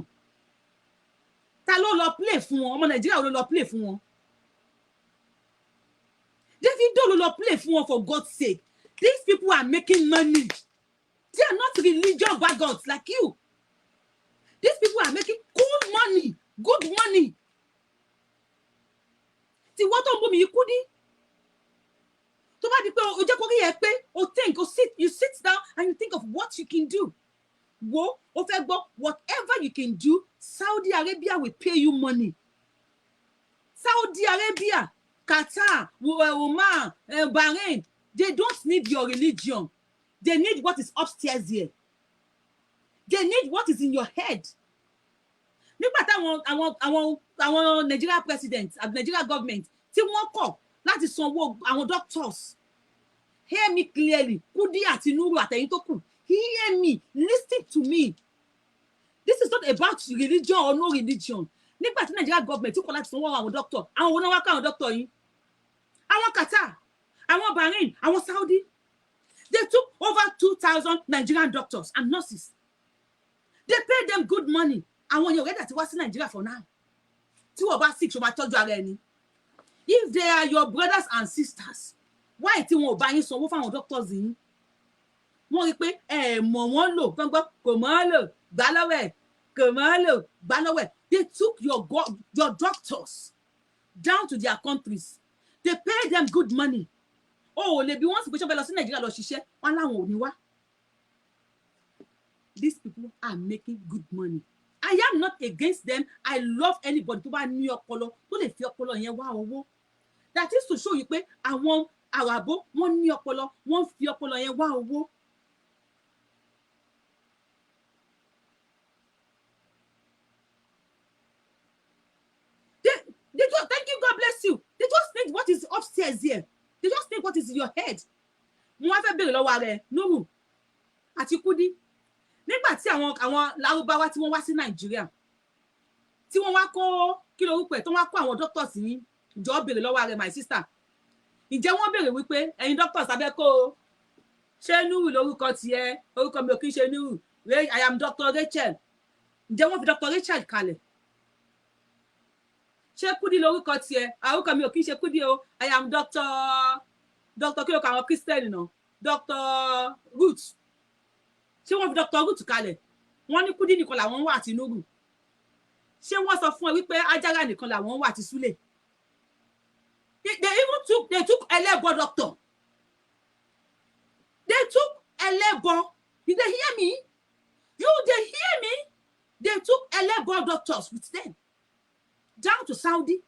ta ló lọ play fún wọn ọmọ Nàìjíríà ló lọ play fún wọn Davido ló lọ play fún wọn for God's sake. These people are making money. They are not religious vagabonds like you. These people are making cool money, good money. Tí wọ́n tó ń bọ́ mi ikú ní. Tó bá di pé o jẹ́ kó rí ẹ pé o think o sit you sit down and you think of what you can do. Wo o fẹ́ gbọ́ whatever you can do, Saudi Arabia will pay you money. Saudi Arabia, Qatar, Oman, Bahrain, they don't need your religion. They need what is upstairs here. They need what is in your head. Nígbà táwọn Nigeria president and Nigeria government tí wọ́n kọ̀ láti sanwó àwọn doctors. Hear me clearly. Kudi àti Nuru àtẹ̀yin tó kù. Hear me. Listen to me. This is not about religion or no religion. Nígbà tí Nigeria government tí kọ̀ láti sanwó àwọn doctor. Àwọn wọn wá ká àwọn doctor yìí. Àwọn Qatar, àwọn Bahrain, àwọn Saudi. They took over 2,000 Nigerian doctors and nurses. They paid them good money. Àwọn èèyàn rẹ̀ tí wá sí Nigeria for now. Tí wọ́n bá sick, ṣó máa tọ́jú ara ẹni. If they are your brothers and sisters, why tí wọn ò bá yín sanwó fáwọn doctors yìí? Wọ́n rí pé mọ̀ wọ́n lò gbọ́ngbọ́n kò mọ̀ lò gbá lọ́wọ́ ẹ̀ kò mọ̀ lò gbá lọ́wọ́ ẹ̀. They took your doctors down to their countries. They paid them good money. Oh, lè bí wọ́n sì pé ṣọ́fẹ́ lọ sí Nàìjíríà lọ ṣiṣẹ́ wọn láwọn ò ní wá. These people are making good money. I am not against them. I love anybody tó bá ní ọpọlọ tó lè fi ọpọlọ yẹn wá owó. That is to show you pé àwọn Arabo wọ́n ní ọpọlọ wọ́n fi ọpọlọ yẹn wá owó. They just thank you, God bless you. They just need what is upstairs here. They just think what is in your head. Mo wá fẹ́ béèrè lọ́wọ́ rẹ̀ Nuru àti Kudi. Nígbà tí àwọn Lárúbáwá tí wọ́n wá sí Nàìjíríà tí wọ́n wá kó kí lorúkọ ẹ̀ tó wá kó àwọn doctors yín jọ béèrè lọ́wọ́ rẹ̀ my sister. Ǹjẹ́ wọ́n béèrè wípé ẹ̀yin doctors abẹ́ kó o ṣé Nuru lórúkọ tiẹ̀ orúkọ mi ò kí ń ṣe Nuru I am Dr. Rachel. Ǹjẹ́ wọ́n fi Dr. Rachel kalẹ̀? Ṣé Kudi lórúkọ tiẹ̀ orúkọ mi ò kí ń ṣe Kudi o I am Dr. kí ló kọ àwọn Christian náà Dr. Ruth. Ṣé wọ́n fi Dr. Ruth kalẹ̀? Wọ́n ní Kudi nìkan làwọn wà àti Nuru. Ṣé wọ́n sọ fún ẹ wípé Ajára nìkan làwọn wà àti Sule? They took Elebo doctor. They took Elebo. Did they hear me? They hear me? They took Elebo doctors with them down to Saudi.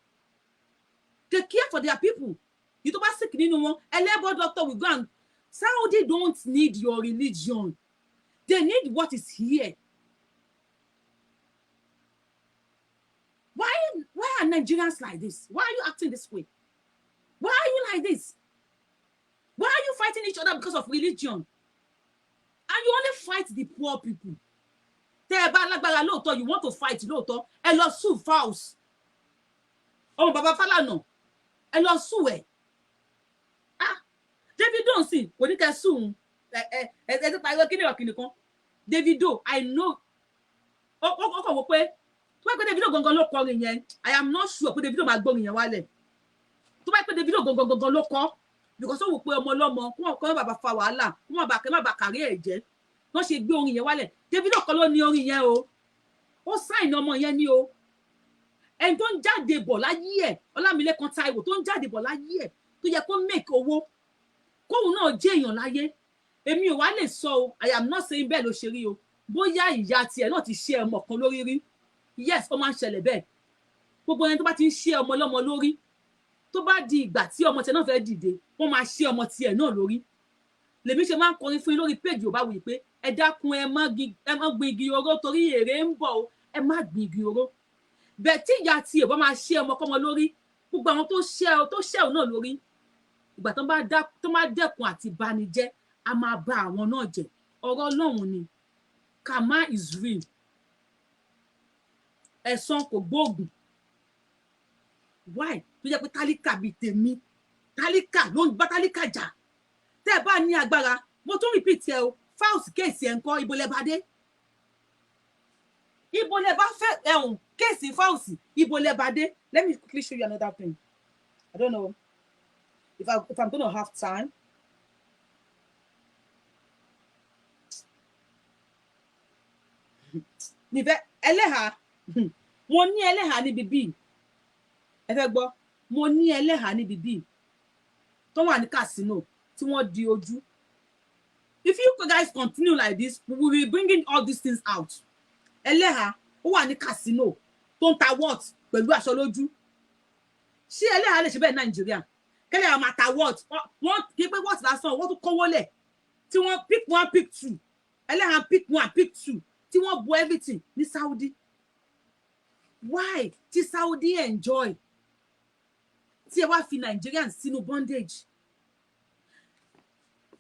They care for their people. You don't sick, Elebo doctor will go and Saudi don't need your religion. They need what is here. Why are Nigerians like this? Why are you acting this way? Why are you like this? Why are you fighting each other because of religion? And you only fight the poor people. You want to fight, and lọ sue Faust. Oh, Baba Falana. And lọ sue. Davido sì kò ní kẹ́ sùn ti pariwo kíni kan. Davido, I know. Ó kàn wò pé tó bá pé Davido gangan ló kọrin yẹn, I am not sure pé Davido máa gbórin yẹn wálẹ̀. Tó bá pé Davido gangan ló kọ, because ó wò pé ọmọ ọlọ́mọ kó má bàa fa wàhálà, kó má bàa kárí ẹ̀ jẹ́. Wọ́n ṣe gbé orin yẹn wálẹ̀. Davido kan ló ní orin yẹn o. Ó sign ọmọ yẹn ní o. Ẹni tó ń jáde bọ̀ láyé ẹ̀, Ọlámilékan Táíwò tó ń jáde bọ̀ láyé ẹ̀, tó yẹ kó make owó. Kóhun náà jẹ́ èèyàn láyé. Èmi ò wá lè sọ o, I am not saying bẹ́ẹ̀ ló ṣe rí o. Bóyá ìyá tiẹ̀ náà ti ṣe ọmọ kan lórí rí. Yes, ó máa ń ṣẹlẹ̀ bẹ́ẹ̀. Gbogbo ẹni tó bá ti ń ṣe ọmọ lọ́mọ lórí, tó bá di ìgbà tí ọmọ tiẹ̀ náà fẹ́ dìde, wọ́n máa ṣe ọmọ tiẹ̀ náà lórí. Lèmi ṣe máa ń kọrin fún yín lórí page Yorubawuyi pé ẹ dákun ẹ má gbin igi oró torí èrè ń bọ̀ o, ẹ má gbin igi oró. Bẹ́ẹ̀ tí ìyá tiẹ̀ bá máa ṣe ọmọ kọ́mọ lórí, gbogbo àwọn tó ṣẹ́ ò náà lórí, ìgbà tó máa dẹ́kun àti banijẹ́, a máa bà àwọn náà jẹ́. Ọ̀rọ̀ Ọlọ́run ni. Karma is real. Ẹ̀san kò gbóògùn. Why? Tó jẹ́ pé tálíkà bíi tèmi, tálíkà ló ń bá tálíkà jà. Tẹ́ ẹ bá ní agbára, mo tún repeat ẹ o, Faust kéèsì ẹ̀ ń kọ́ ibo lẹ bá dé. Ibo lẹ bá fẹ́ kéèsì Faust, ibo lẹ bá dé. Let me quickly show you another thing. I don't know if I'm going to have time. Níbẹ̀ ẹlẹ́hà, mo ní ẹlẹ́hà níbi bíi. Ẹ fẹ́ gbọ́, mo ní ẹlẹ́hà níbi bíi. Tó wà ní casino tí wọ́n di ojú. If you guys continue like this, we will be bringing all these things out. Ẹlẹ́hà ó wà ní casino tó ń ta what pẹ̀lú aṣọ lójú. Ṣé ẹlẹ́hà lè ṣe bẹ́ẹ̀ Nàìjíríà? Kẹ́lẹ́ àwọn máa ta what? Wọ́n kí pé what lásán, wọ́n tún kówó lẹ̀. Tí wọ́n pick one, pick two. Ẹlẹ́hà pick one, pick two. Tí wọ́n bu everything ní Saudi. Why? Tí Saudi enjoy. Tí ẹ wá fi Nigerians sínú bondage.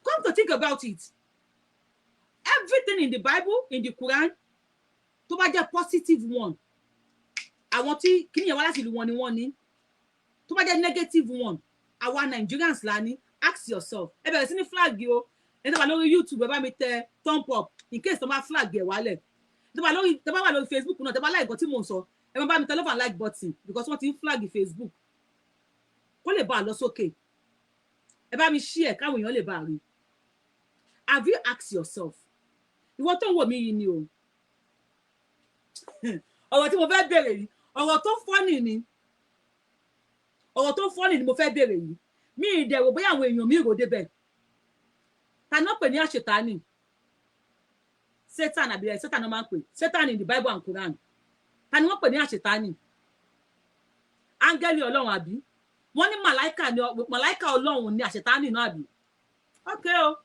Come to think about it. Everything in the Bible, in the Quran, tó bá jẹ́ positive one. Àwọn tí kíni yẹn wá láti ìlú wọn ni wọ́n ní. Tó bá jẹ́ negative one, àwa Nigerians la ní. Ask yourself. Ẹ bẹ̀rẹ̀ sí ní flag o. Ẹ tó bá lórí YouTube, ẹ bá mi tẹ thumb up in case tó máa flag ẹ̀ wálẹ̀. Tó bá wà lórí Facebook náà, tó bá like nǹkan tí mò ń sọ, ẹ máa bá mi tẹ love and like button because wọ́n ti ń flag Facebook. Kó lè bá a lọ sókè. Ẹ bá mi share káwọn èèyàn lè bá a rí. Have you asked yourself? Ìwọ tó ń wò mí yìí ni o. Ọ̀rọ̀ tí mo fẹ́ bèrè yìí, ọ̀rọ̀ tó funny ni. Ọ̀rọ̀ tó funny ni mo fẹ́ bèrè yìí. Mi ìdẹ̀rù bóyá àwọn èèyàn mi rò débẹ̀. Ta náà pè ní àṣetánì. Satan àbí Satan náà máa ń pè. Satan in the Bible and Quran. Ta ni wọ́n pè ní àṣetánì? Áńgẹ́lì Ọlọ́run àbí? Wọ́n ní màláìkà Ọlọ́run ní àṣetánì náà àbí? Okay o.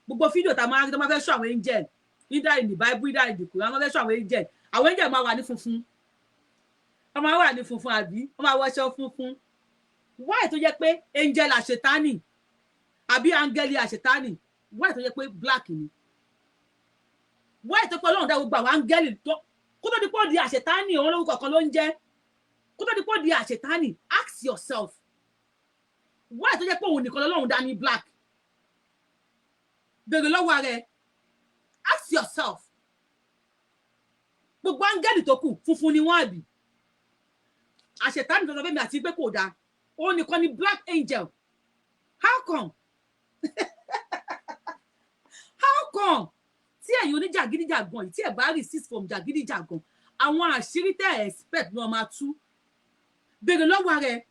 Gbogbo fídíò tá máa fẹ́ show àwọn angel, either in the Bible, either in the Quran, wọ́n fẹ́ show àwọn angel. Àwọn angel máa wà ní funfun. Wọ́n máa wà ní funfun àbí? Wọ́n máa wọṣọ funfun. Why tó jẹ́ pé angel àṣetánì àbí áńgẹ́lì àṣetánì? Why tó jẹ́ pé black ni? Why tó pé Ọlọ́run dá gbogbo àwọn áńgẹ́lì tó kó tó di pé ó di àṣetánì, òun lórúkọ kan ló ń jẹ́. Kó tó di pé ó di àṣetánì, ask yourself. Why tó jẹ́ pé òun nìkan l'Ọlọ́run dá ní black? Bèrè lọ́wọ́ rẹ̀. Ask yourself. Gbogbo áńgẹ́lì tó kù funfun ni wọ́n àbí? Àṣetánì tó sọ fẹ́mi àti pé kò dáa. Ó nìkan ni black angel. How come? How come? Tí ẹ̀yin oníjàgídíjàgan yìí, tí ẹ̀ bá resist from jàgídíjàgan, àwọn àṣírí tẹ́ expect ló máa tú. Bèrè lọ́wọ́ rẹ̀.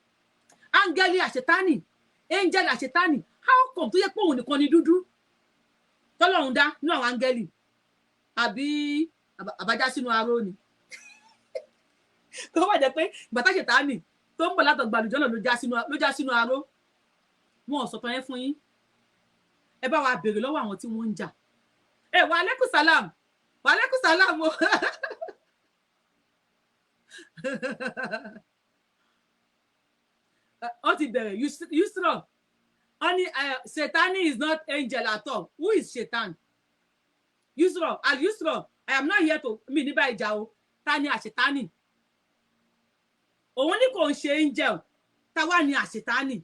Áńgẹ́lì àṣetánì, angel àṣetánì, how come tó yẹ pé òun nìkan ni dúdú tọ́lọ́run dá nínú àwọn áńgẹ́lì àbí àbájá sínú aró ni tó wà jẹ́ pé ìgbà tá Ṣẹ̀tánì tó ń bọ̀ látọ̀gbà àlùjọ náà ló já sínú aró. Wọn ò sọ̀tàn yẹn fún yín, ẹ bá wa béèrè lọ́wọ́ àwọn tí wọ́n ń jà. Wa alaikum salam, wa alaikum salam o. Ó ti bẹ̀rẹ̀ Yusra only Satan is not angel at all. Who is Satan? Yusra, Al Yusra, I am not here to mi ní bá ìjà o. Ta ni àṣetánì? Òun ní kò ń ṣe angel, ta wá ni àṣetánì?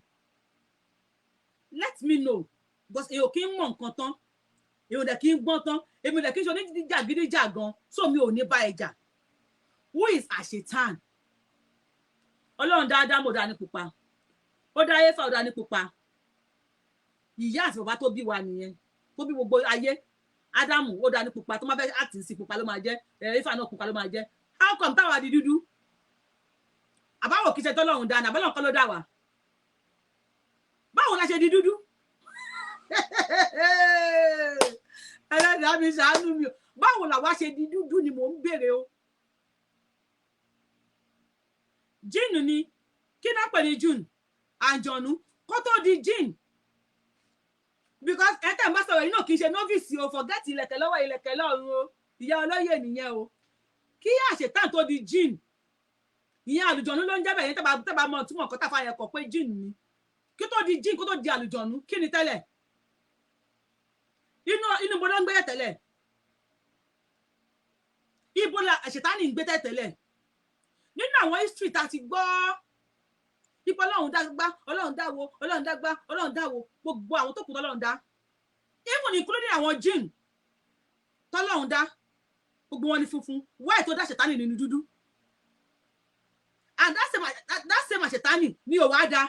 Let me know, because èyàn kì í mọ̀ nǹkan tán, èyàn dẹ̀ kì í gbọ́n tán, èmi dẹ̀ kì í ṣe oníjàgídíjàgan, so mi ò ní bá ìjà. Who is àṣetán? Ọlọ́run dáadáa mo dá ní pupa, ó dá ayé fà ó dá ní pupa. Ìyá àti bàbá tó bí wa nìyẹn, tó bí gbogbo ayé. Ádámù ó dá ní pupa, tó máa fẹ́ àti sí pupa ló máa jẹ́, Éfà náà pupa ló máa jẹ́. How come táwa di dúdú? Àbáwò kìí ṣe tọ́lọ́run dá ní àbọ́lọ́run kọ́ ló dá wa. Báwo la ṣe di dúdú? Ẹlẹ́dàá mi ṣàánú mi o. Báwo la wá ṣe di dúdú ni mò ń béèrè o. Jíìnù ni, kí náà pè ní June? Àjọ̀nú, kó tó di jíìn. Because ẹ̀tẹ̀ bá sọ̀rọ̀ yìí náà kì í ṣe novice o, forget ìlẹ̀kẹ̀ lọ́wọ́ ìlẹ̀kẹ̀ lọ́run o. Ìyá olóyè nìyẹn o. Kí àṣetán tó di jíìn. Ìyẹn àlùjọ̀nú ló ń jẹ́ bẹ̀yẹn tẹ́bà mọ̀ túmọ̀ kọ́tà fàyẹ̀ kọ̀ pé jíìn ni. Kí tó di jíìn kó tó di àlùjọ̀nú, kí ni tẹ́lẹ̀? Inú ibo ló ń gbé tẹ́lẹ̀? Ibo la àṣetánì ń gbé tẹ́lẹ̀? Nínú àwọn history tá ti gbọ́ ipò Ọlọ́run dá gbá, Ọlọ́run dá wo, Ọlọ́run dá gbá, Ọlọ́run dá wo, gbogbo àwọn tó kù tọ́lọ́run dá, even including àwọn jinn tọ́lọ́run dá, gbogbo wọn ni funfun. Why tó dá Ṣẹ̀tánì nínú dúdú? And that same Ṣẹ̀tánì ni ò wá dá.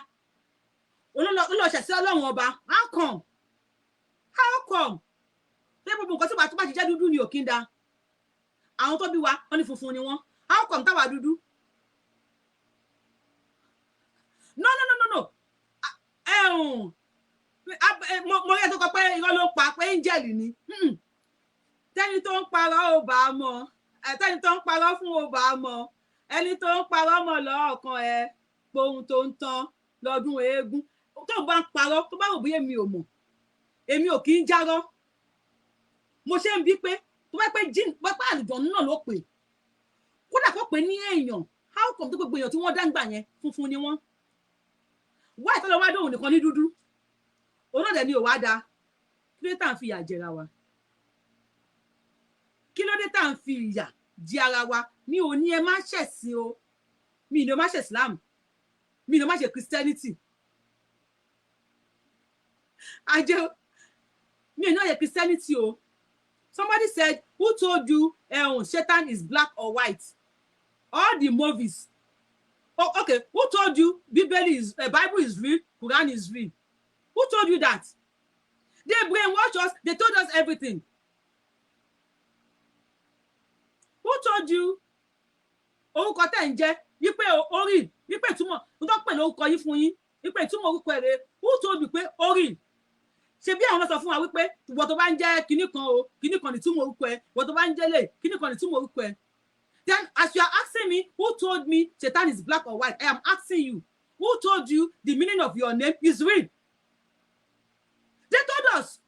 Olóòlò ṣẹ̀ sí Ọlọ́run ọba. How come? Ṣé gbogbo nǹkan tí wàá tó bá ti jẹ́ dúdú ni ò kí ń dá? Àwọn tó bí wa wọ́n ní funfun ni wọ́n. How come táwa dúdú? No. Mo rí ẹ tó kọ pé irọ́ ló pa pé angel ni. Tẹ́ni tó ń parọ́ ò bá mọ̀. Tẹ́ni tó ń parọ́ fún ò bá mọ̀. Ẹni tó ń parọ́ mọ̀ lọ́ọ̀kan ẹ pohun tó ń tán lọ́dún eégún. Tó bá ń parọ́, tó bá rò bóyá èmi ò mọ̀. Èmi ò kì í járọ́. Mo ṣe ń bí pé tó bá pé jíìn pápá àlùjọ̀nú náà ló pè. Kódà kó pè ní èèyàn. How come tó gbogbo èèyàn tí wọ́n dá ń gbà yẹn funfun ni wọ́n? Why tó lọ wá dóhùn nìkan ní dúdú? Òun náà dẹ̀ ni ò wá da. Kí ló dé tá à ń fi ìyà jẹra wa? Kí ló dé tá à ń fi ìyà jẹ ara wa? Mi ò ní ẹ má ṣẹ̀sìn o. Mi ò ní ẹ má ṣe Islam. Mi ò ní ẹ má ṣe Christianity. Mi ò ní ẹ Christianity o. Somebody said, who told you Satan is black or white? All the movies. Oh, okay. Who told you Bible is real, Quran is real? Who told you that? They brainwash us. They told us everything. Who told you? Orúkọ tẹ́ ń jẹ́ wípé orí wípé túmọ̀ nítorí pé lórúkọ yín fún yín wípé túmọ̀ orúkọ èrè. Who told you pé orí? Ṣé bí àwọn sọ fún wa wípé ìwọ tó bá ń jẹ́ kinní kan o, kinní kan ní túmọ̀ orúkọ ẹ, ìwọ tó bá ń jẹ́ lè, kinní kan ní túmọ̀ orúkọ ẹ. Then, as you are asking me, who told me Satan is black or white? I am asking you, who told you the meaning of your name is real? They told us.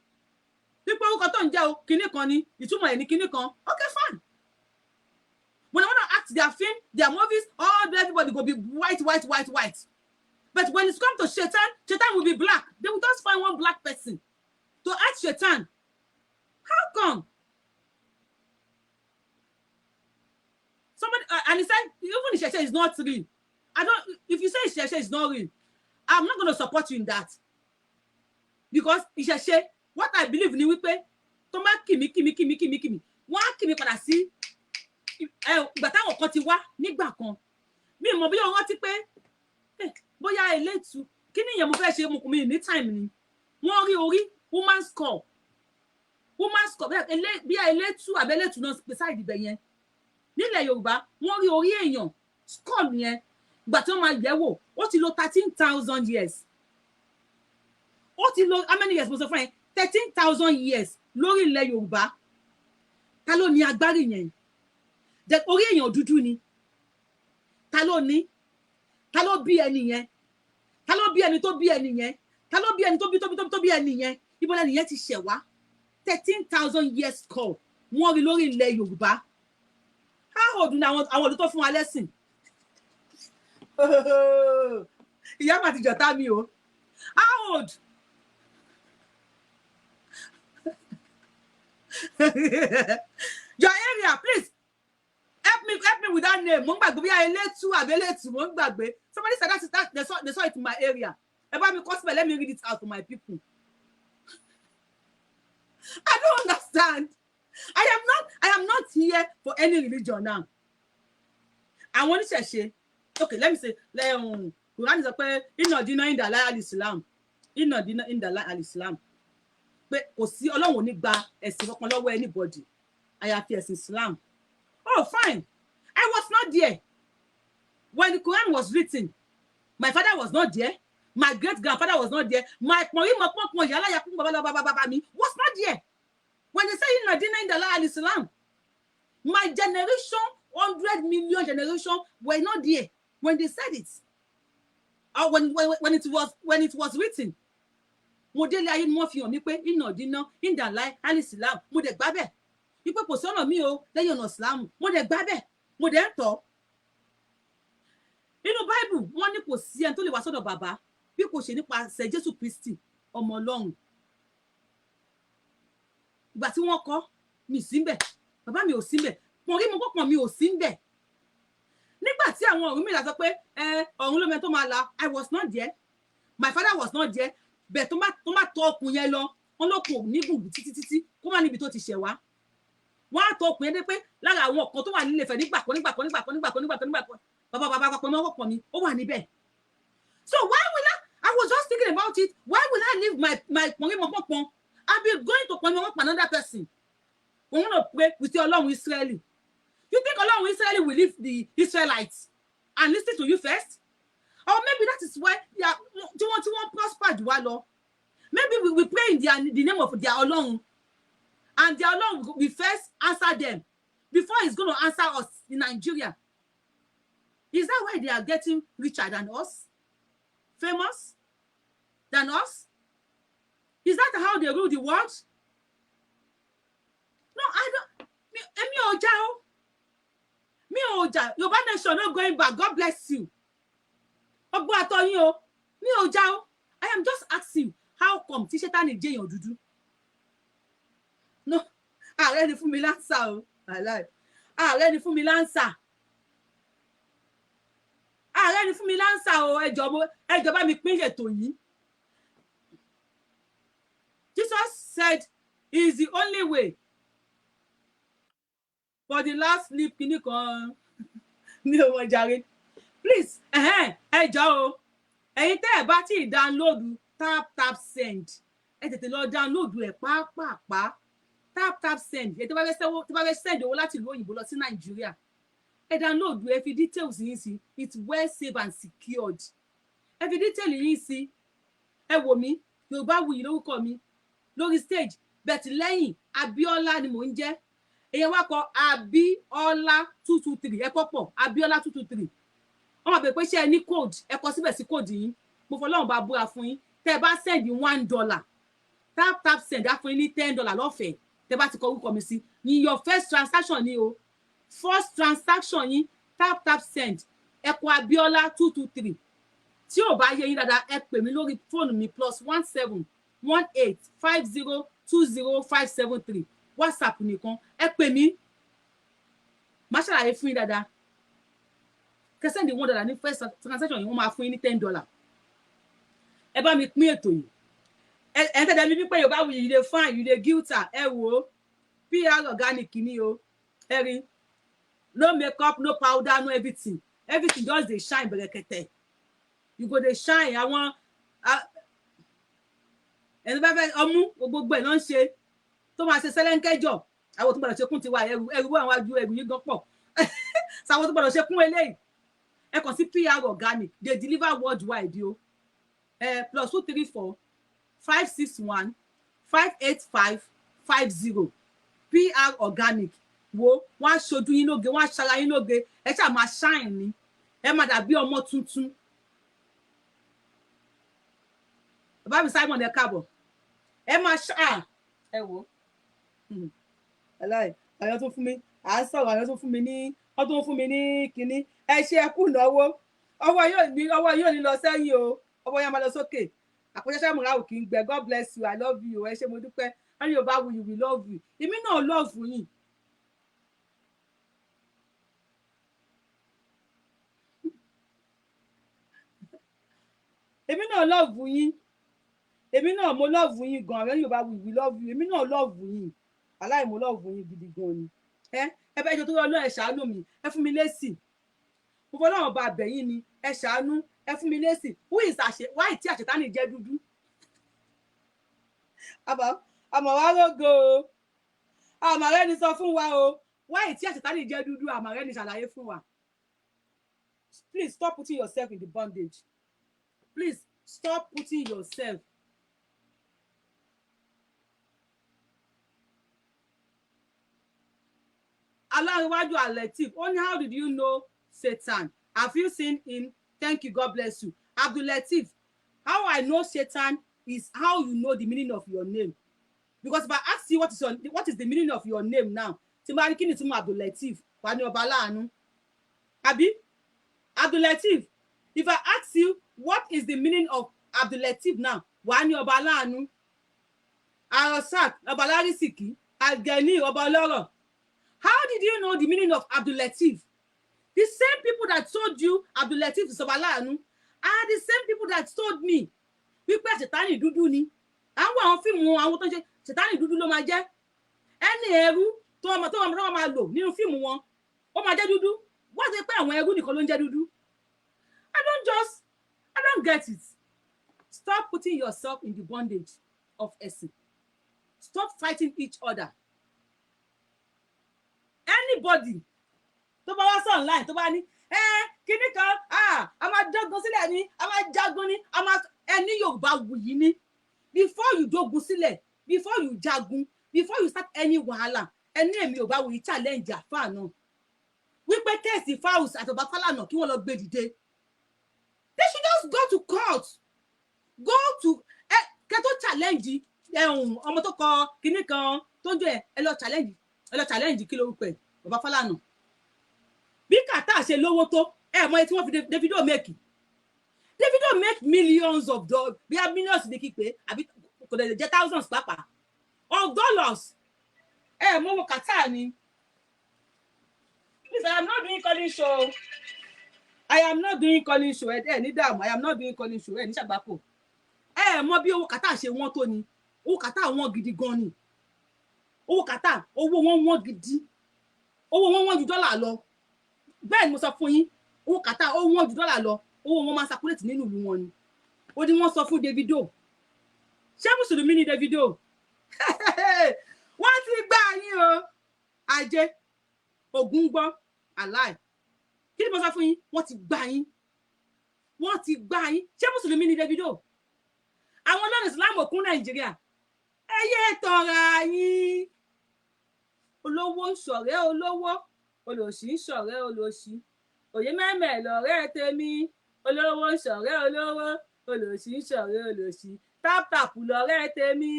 People who got on jail, kinní kan ni, ìtumọ̀ ẹ̀ ní kinní kan. Okay, fine. When I want to act their film, their movies, everybody go be white. But when it's come to Satan will be black. They will just find one black person to act Satan. How come? Somebody and he said, even Isheshe is not real. If you say Isheshe is not real, I'm not going to support you in that. Because Isheshe, what I believe ni wípé tó má kìmí. Wọ́n á kìmí padà sí ìgbà táwọn kan ti wá nígbà kan. Mi mọ̀ bí wọ́n ti pé bóyá elétu kí ni ìyẹn mo fẹ́ ṣe mi ní time ni. Wọ́n rí orí woman skull bí elétu àbẹ́lẹ́tu náà beside ibẹ̀ yẹn. Nílẹ̀ Yorùbá wọ́n rí orí èèyàn skull yẹn ìgbà tí wọ́n máa yẹ̀ wò ó ti lò 13,000 years. Ó ti lò how many years mo sọ fún ẹ 13,000 years lórí ilẹ̀ Yorùbá ta ló ní agbárí yẹn orí èèyàn dúdú ni ta ló ní ta ló bí ẹni yẹn ta ló bí ẹni tó bí ẹni yẹn ta ló bí ẹni tó bí ẹni yẹn ibo lẹni yẹn ti ṣẹ̀ wá 13,000 years kọ wọ́n rí lórí ilẹ̀ Yorùbá how old ni àwọn olùtọ́ tó fún wa lẹ́sìn ìyá mà ti jọ̀tá mi o how old your area please help me with that name mo ń gbàgbé bí Elétù àbí Elétù mo ń gbàgbé somebody said that they saw it in my area ẹ bá mi kọ síbẹ̀ let me read it out to my people. I don't understand. I am not here for any religion now. I want to say, okay, let me say, Quran sọ pé inna dina inda Allah al-Islam. Inna dina inda Allah al-Islam. Pé kò sí Ọlọ́run ò ní gba ẹ̀sìn kankan lọ́wọ́ anybody. Àyàfi ẹ̀sìn Islam. Oh, fine. I was not there when the Quran was written. My father was not there. My great-grandfather was not there. My was not there. When they say inna dina inda Allah al-Islam, my generation, 100 million generation, were not there when they said it. Or when it was written. Mo délé ayé ni wọ́n fi hàn mí pé inna dina inda Allah al-Islam. Mo dẹ̀ gbà bẹ́ẹ̀. Ipe kò sọ́nà mi o lẹ́yìn ọ̀nà Islam. Mo dẹ̀ gbà bẹ́ẹ̀. Mo dẹ̀ ń tọ̀. Nínú Bible, wọ́n ní kò sí ẹni tó lè wá sọ́dọ̀ bàbá bí kò ṣe nípasẹ̀ Jésù Kristi ọmọ Ọlọ́run. Ìgbà tí wọ́n kọ́ mi sí ńbẹ̀, bàbá mi ò sí ńbẹ̀, pọ̀nrí mo pọ̀pọ̀ mi ò sí ńbẹ̀. Nígbà tí àwọn ọ̀run mi là sọ pé ọ̀run ló mẹ́ tó máa la, I was not there, my father was not there, bẹ́ẹ̀ tó má tọ́ ọkùn yẹn lọ, wọ́n ló kò ní gbùngbùn títí kó má níbi tó ti ṣẹ̀ wá. Wọ́n á tọ́ ọkùn yẹn dé pé lára àwọn ọ̀kan tó wà nílé Ifẹ̀ nígbà kan bàbá pẹ̀lú ọkọ̀ mi ó wà níbẹ̀. So why will I was just thinking about it. Why will I leave my pọ̀nrí mo pọ̀n? I'll be going to pọ̀nrí mo pọ̀n another person. We want to pray with your Ọlọ́run Israeli. You think Ọlọ́run Israeli will leave the Israelites and listen to you first? Or maybe that is why do you want prosper jù wá lọ? Maybe we pray in the name of their Ọlọ́run, and their Ọlọ́run will first answer them before he's going to answer us in Nigeria. Is that why they are getting richer than us? Famous than us? Is that how they rule the world? No, I don't. Me oja. Yorùbá nation not going back. God bless you. Ogbo atoyin o. Me oja o. I am just asking how come tí Satan jẹ́ èèyàn dúdú? No, ààrẹ ni fún mi lánsà o. Ààrẹ ni fún mi lánsà. Ààrẹ ni fún mi lánsà o. Ẹ jọ̀ọ́ bá mi pín ètò yìí. Jesus said he is the only way. For the last sleep kini kan ní ọmọ jàre. Please, ẹ jọ̀ọ́ o. Ẹ̀yin tẹ́ ẹ bá ti download tap send. Ẹ tètè lọ download ẹ̀ pàápàá. Tap send. Ẹ tó bá fẹ́ send owó láti ìlú òyìnbó lọ sí Nàìjíríà. Ẹ download ẹ fi details yín sí. It's well safe and secured. Ẹ fi detail yín sí. Ẹ wò mí, Yorubawuyi lórúkọ mi. Lórí stage, bẹ̀tì lẹ́yìn Abíọ́lá ni mò ń jẹ́. Èyàn wá kọ Abíọ́lá 223 ẹ pọ̀pọ̀ Abíọ́lá 223. Wọ́n máa bẹ̀ pé ṣé ẹ ní code ẹ kọ síbẹ̀ sí code yín. Mo fọlọ́run bá búra fún yín. Tẹ́ ẹ bá send $1, tap send á fún yín ní $10 lọ́fẹ̀ẹ́. Tẹ́ bá ti kọ orúkọ mi sí. Ní your first transaction ni o. First transaction yín tap send ẹ kọ Abíọ́lá 223. Tí ò bá yé yín dáadáa ẹ pè mí lórí fóònù mi +17 18 50 20 573 WhatsApp nìkan ẹ pè mí má ṣàlàyé fún yín dáadáa kẹsẹ̀ ní $1 ní first transaction yìí wọ́n máa fún yín ní $10. Ẹ bá mi pín ètò yìí ẹ tẹ́lẹ̀ mi wípé Yorùbawuyi you dey fine you dey guilty ẹ wò ó PR organic ni o ẹ rí no makeup no powder no everything just dey shine bẹ̀rẹ̀kẹ̀tẹ̀ you go dey shine àwọn ẹni bá fẹ́ ọmú gbogbo ẹ̀ náà ń ṣe tó máa ṣe sẹ́lẹ̀ńkẹ́jọ àwọn tó gbọ́dọ̀ ṣe kún tiwa ẹrù àwọn ajú ẹrù yìí gan pọ̀ sáwọn tó gbọ́dọ̀ ṣe kún eléyìí ẹ kàn sí PR organic they deliver worldwide o +234 561 585 50 PR organic wo wọ́n á ṣojú yín lóge wọ́n á ṣara yín lóge ẹ ṣáà máa shine ni ẹ máa dàbí ọmọ tuntun. bàbá mi Simon ẹ káàbọ̀ ẹ máa ẹ wò aláì àwọn tó fún mi à ń sọ̀rọ̀ àwọn tó fún mi ní wọ́n tó fún mi ní kinní ẹ ṣe ẹ kú náwó ọwọ́ yóò ní lọ sẹ́yìn o ọwọ́ yẹn máa lọ sókè àpòṣẹ́ṣẹ́ múra ò kì í gbẹ God bless you I love you ẹ ṣé mo dúpẹ́ wọ́n ní Yorùbáwùyí we love you èmi náà love yín. èmi náà love yín èmi náà mo love yín gan àwọn Yorùbáwùyí we love you èmi náà love yín aláì mo love yín gidi gan ni ẹ bẹ jọ tó lọ ẹ ṣàánú mi ẹ fún mi lésì mo fọ náà bá bẹ̀yìn ni ẹ ṣàánú ẹ fún mi lésì wáì tí àṣetánì jẹ́ dúdú àmọ́ wá lógo o àmọ́ rẹ ni sọ fún wa o wáì tí àṣetánì jẹ́ dúdú àmọ́ rẹ ni ṣàlàyé fún wa. Please stop putting yourself in the bondage. Please stop putting yourself. Aláríwájú Aletif only how did you know Satan? Have you seen him? Thank you, God bless you. Abdul Latif, how I know Satan is how you know the meaning of your name. Because if I ask you what is the meaning of your name now, Timbani kini tumo Abdul Latif, wa ni ọba láàánú. Abi? Abdul Latif, if I ask you what is the meaning of Abdul Latif now, wa ni ọba láàánú. Arasak, ọba lárísìkí, Algeni, ọba ọlọ́rọ̀. How did you know the meaning of Abdul Latif? The same people that told you Abdul Latif is ọba láàánú are the same people that told me wípé Sátánì dúdú ni. Àwọn fíìmù àwọn tó ṣe Sátánì dúdú ló máa jẹ́. Ẹni ẹrú tó máa lò nínú fíìmù wọn ó máa jẹ́ dúdú. Wọ́n ṣe pé àwọn ẹrú nìkan ló ń jẹ́ dúdú. I don't get it. Stop putting yourself in the bondage of ẹ̀sìn. Stop fighting each other. Anybody tó bá wá sí online tó bá ní kíní kan a máa dógun sílẹ̀ ni a máa jagun ni a máa ẹni Yorùbáwùyí ni before you dógun sílẹ̀ before you jagun before you start any wàhálà ẹni èmi Yorùbáwùyí challenge àfáà náà wípé kẹ́ẹ̀sì Fáwùsì àti Ọba Fálànà kí wọ́n lọ gbé dìde. They should just go to court kẹ́ tó challenge ọmọ tó kọ kíní kan tó jọ ẹ lọ challenge kí lórúkọ ẹ Ọba Fálànà. Bí kàtà ṣe lówó tó mọ ẹ tí wọ́n fi Davido make millions of dollars bí i millions ní kíkpé àbí kò lè jẹ́ thousands pàápàá of dollars mọ owó kàtà ni. Please, I am not doing calling show. I am not doing calling show ní dààmú I am not doing calling show ní ṣàgbákò. Mọ bí owó kàtà ṣe wọ́n tó ni owó kàtà wọ́n gidi gan ni owó kàtà owó wọn wọ́n gidi owó wọn wọ́n ju dọ́là lọ bẹ́ẹ̀ ni mo sọ fún yín owó kàtà owó wọn ju dọ́là lọ owó wọn máa circulate nínú ìlú wọn ni ó ní wọ́n sọ fún Davido ṣé mùsùlùmí ni Davido wọ́n ti gbá yín o ajé ògún gbọ́ aláì kí ni mo sọ fún yín wọ́n ti gbá yín ṣé mùsùlùmí ni Davido àwọn lọ́nà Islam òkun Nàìjíríà ẹyẹ tọrọ yín olówó ń ṣọ̀rẹ́ olówó olòṣì ń ṣọ̀rẹ́ olòṣì òye mẹ́mẹ́ lọ́rẹ́ tèmi olówó ń ṣọ̀rẹ́ olówó olòṣì ń ṣọ̀rẹ́ olòṣì táptàpù lọ́rẹ́ tèmi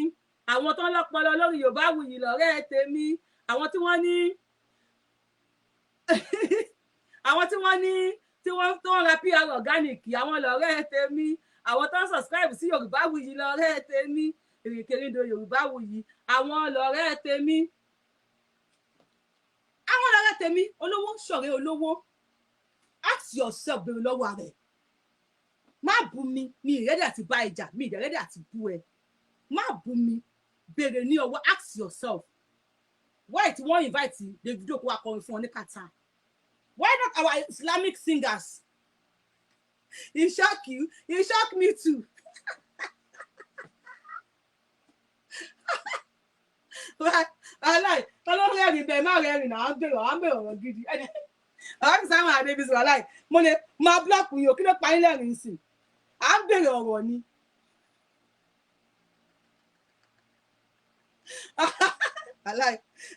àwọn tó ń lọ́pọlọ lórí Yorùbáwùyí lọ́rẹ́ tèmi àwọn tí wọ́n tó ń ra PR organic àwọn lọ́rẹ́ tèmi àwọn tó ń subscribe sí Yorùbáwùyí lọ́rẹ́ tèmi ìrìnkèrindò Yorùbáwùyí àwọn lọ́rẹ́ tèmi olówó ṣọ̀rẹ́ olówó ask yourself bèrè lọ́wọ́ rẹ̀ má bú mi ìrẹ́dẹ̀ àti bá ìjà mi ìrẹ́dẹ̀ àti bú ẹ má bú mi bèrè ní ọwọ́ ask yourself why tí wọ́n invite Davido kó wá kọrin fún ọ ní Qatar why not our Islamic singers he shock you he shock me too. Aláì tọ́lọ́run ẹ̀rìn bẹ́ẹ̀ má rẹ̀rìn náà á bèrè ọ̀rọ̀ gidi àwọn kìí sáwọn àdébí sọ aláì mo lè máa búlọ́ọ̀kù yìí ò kí ló pa yín lẹ́rìn sí à ń bèrè ọ̀rọ̀ ni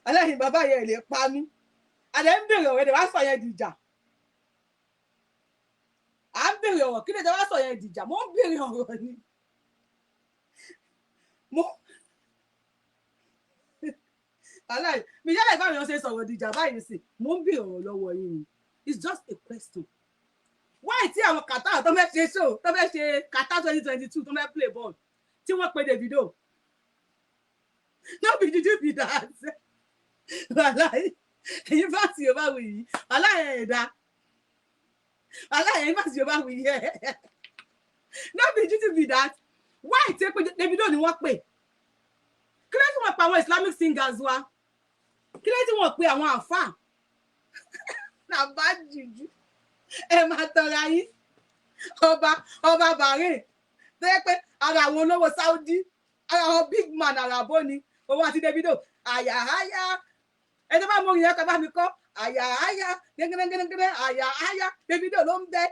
aláì bàbá yẹn lè panú àdé ń bèrè ọ̀rọ̀ ẹ̀dẹ̀ wá sọ yẹn dìjà à ń bèrè ọ̀rọ̀ kí lè dé wá sọ yẹn dìjà mo ń bèrè ọ̀rọ̀ ni mo aláì mi yálà ìfáwọn èèyàn ṣe sọ̀rọ̀ dìjà báyìí sí mo ń bèrè ọ̀rọ̀ lọ́wọ́ yín ni it's just a question why tí àwọn kàtà tó fẹ́ ṣe show tó fẹ́ ṣe kàtà 2022 tó fẹ́ play ball tí wọ́n pe Davido no be did you be that aláì èyí bá ti Yorùbáwùyí aláì ẹ̀dá aláì èyí bá ti Yorùbáwùyí no be did you be that why tí pé Davido ni wọ́n pè kí ló tí wọ́n pa àwọn Islamic singers wa kí ló tí wọ́n pe àwọn àfáà nàbá jùjú ẹ máa tọra yín ọba Bahrain tó yẹ pé ara àwọn olówó Saudi ara àwọn big man àràbó ni òun àti Davido àyàháyà ẹni tó bá mọ ìyẹn kan bá mi kọ àyàháyà gẹgẹgẹgẹgẹ àyàháyà Davido ló ń bẹ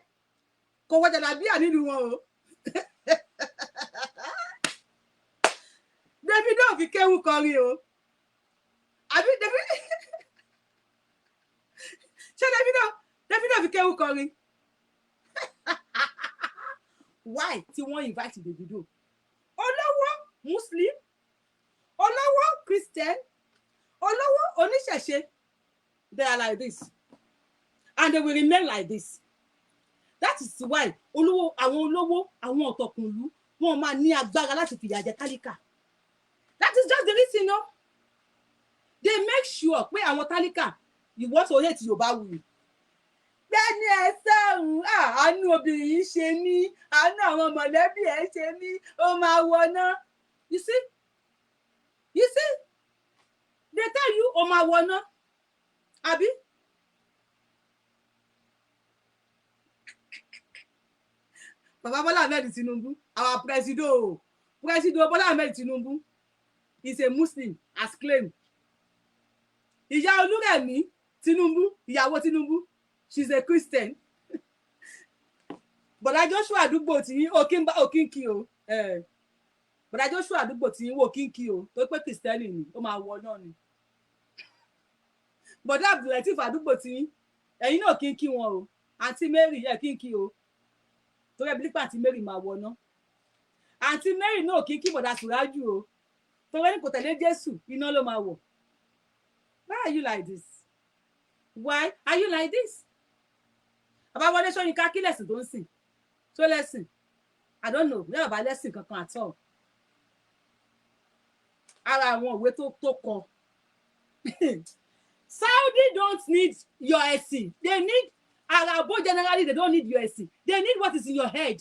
kò wọjà làbíà nínú wọn o Davido fi kéwú kọrin o àbí ṣé Davido fi kéwú kọrin why tí wọ́n invite Davido olówó Muslim olówó Christian olówó oníṣẹ̀ṣe they are like this and they will remain like this that is why àwọn olówó àwọn ọ̀tọ̀kùnlú wọn máa ní agbára láti fìyà jẹ tálíkà that is just the reason no they make sure pé àwọn tálíkà ìwọ tó hate Yorùbáwùyí bẹ́ẹ̀ni ẹ sẹ́hùn àánú obìnrin yìí ṣe mí àánú àwọn mọ̀lẹ́bí ẹ ṣe mí ó máa wọná you see they tell you ó máa wọná àbí Baba Bola Ahmed Tinubu our president Bola Ahmed Tinubu is a Muslim as claimed ìyá Olúrẹ̀mí Tinubu ìyàwó Tinubu she's a Christian bọ̀dá Joshua àdúgbò tí òkínkì o bọ̀dá Joshua àdúgbò tí òkínkì o tó pé Kristẹni ni ó máa wọ náà ni bọ̀dá Abdulatif àdúgbò tí ẹ̀yin náà kínkì wọn o àǹtí Mary yẹ kínkì o tó yẹ bílípà àǹtí Mary máa wọ náà àǹtí Mary náà kínkì bọ̀dá Sùrájù o tó wẹ́n kò tẹ̀lé Jésù iná ló máa wọ̀. Why are you like this? Why are you like this? Àbáwọlé Ṣóyínká kí lẹ̀sìn tó ń sìn tó lẹ́sìn I don't know yóò bá lẹ́sìn kankan at all ara àwọn òwe tó kọ Saudi don't need your ẹ̀sìn they need Arabo generally they don't need your ẹ̀sìn they need what is in your head.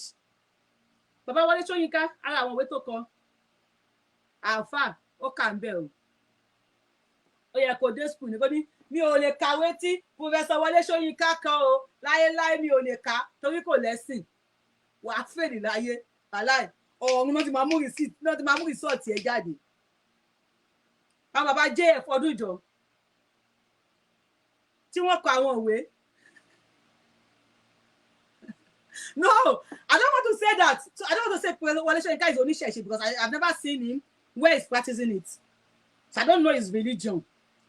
Àbáwọlé Ṣóyínká ara àwọn òwe tó kọ àáfà ó kà ń bẹ̀ o ó yẹ kó dé school ní kó ní mi ò lè kàwé tí Professor Wọlé Ṣóyínká kan o láyéláyé mi ò lè kà torí kò lẹ́sìn wàá fèrè láyé aláì ọ̀run náà ti máa mú rìsọ́ọ̀tì ẹ̀ jáde àwọn bàbá JF Ọdúnjọ tí wọ́n kọ àwọn òwe no I don't want to say that so I don't want to say Wọlé Ṣóyínká is oníṣẹ̀ṣe because I've never seen him where he's practicing it so I don't know his religion.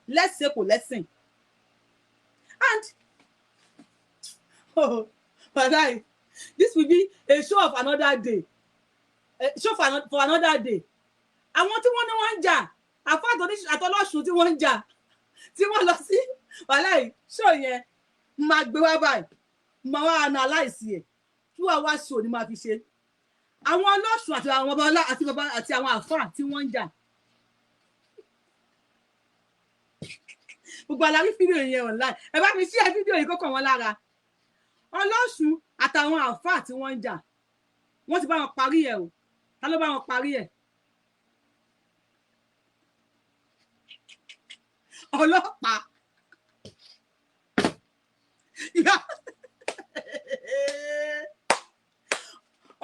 Let's say lẹ́sìn and but this will be a show of another day a show for another day àwọn tí wọ́n ní wọ́n ń jà àtọlọ́sùn tí wọ́n ń jà tí wọ́n lọ sí wàláì show yẹn máa gbé wá báyìí máa wá analyse ẹ̀ kí wàá wá show ni máa fi ṣe àwọn ọlọ́sùn àti àwọn bàbá àti àwọn àfáà tí wọ́n ń jà. Gbogbo àlàrí fídíò yẹn online ẹ bá mi share fídíò yìí kọ́kàn wọn lára ọlọ́sùn àtàwọn àfáà tí wọ́n ń jà wọ́n ti bá wọn parí ẹ̀ o ta ló bá wọn parí ẹ̀ ọlọ́pàá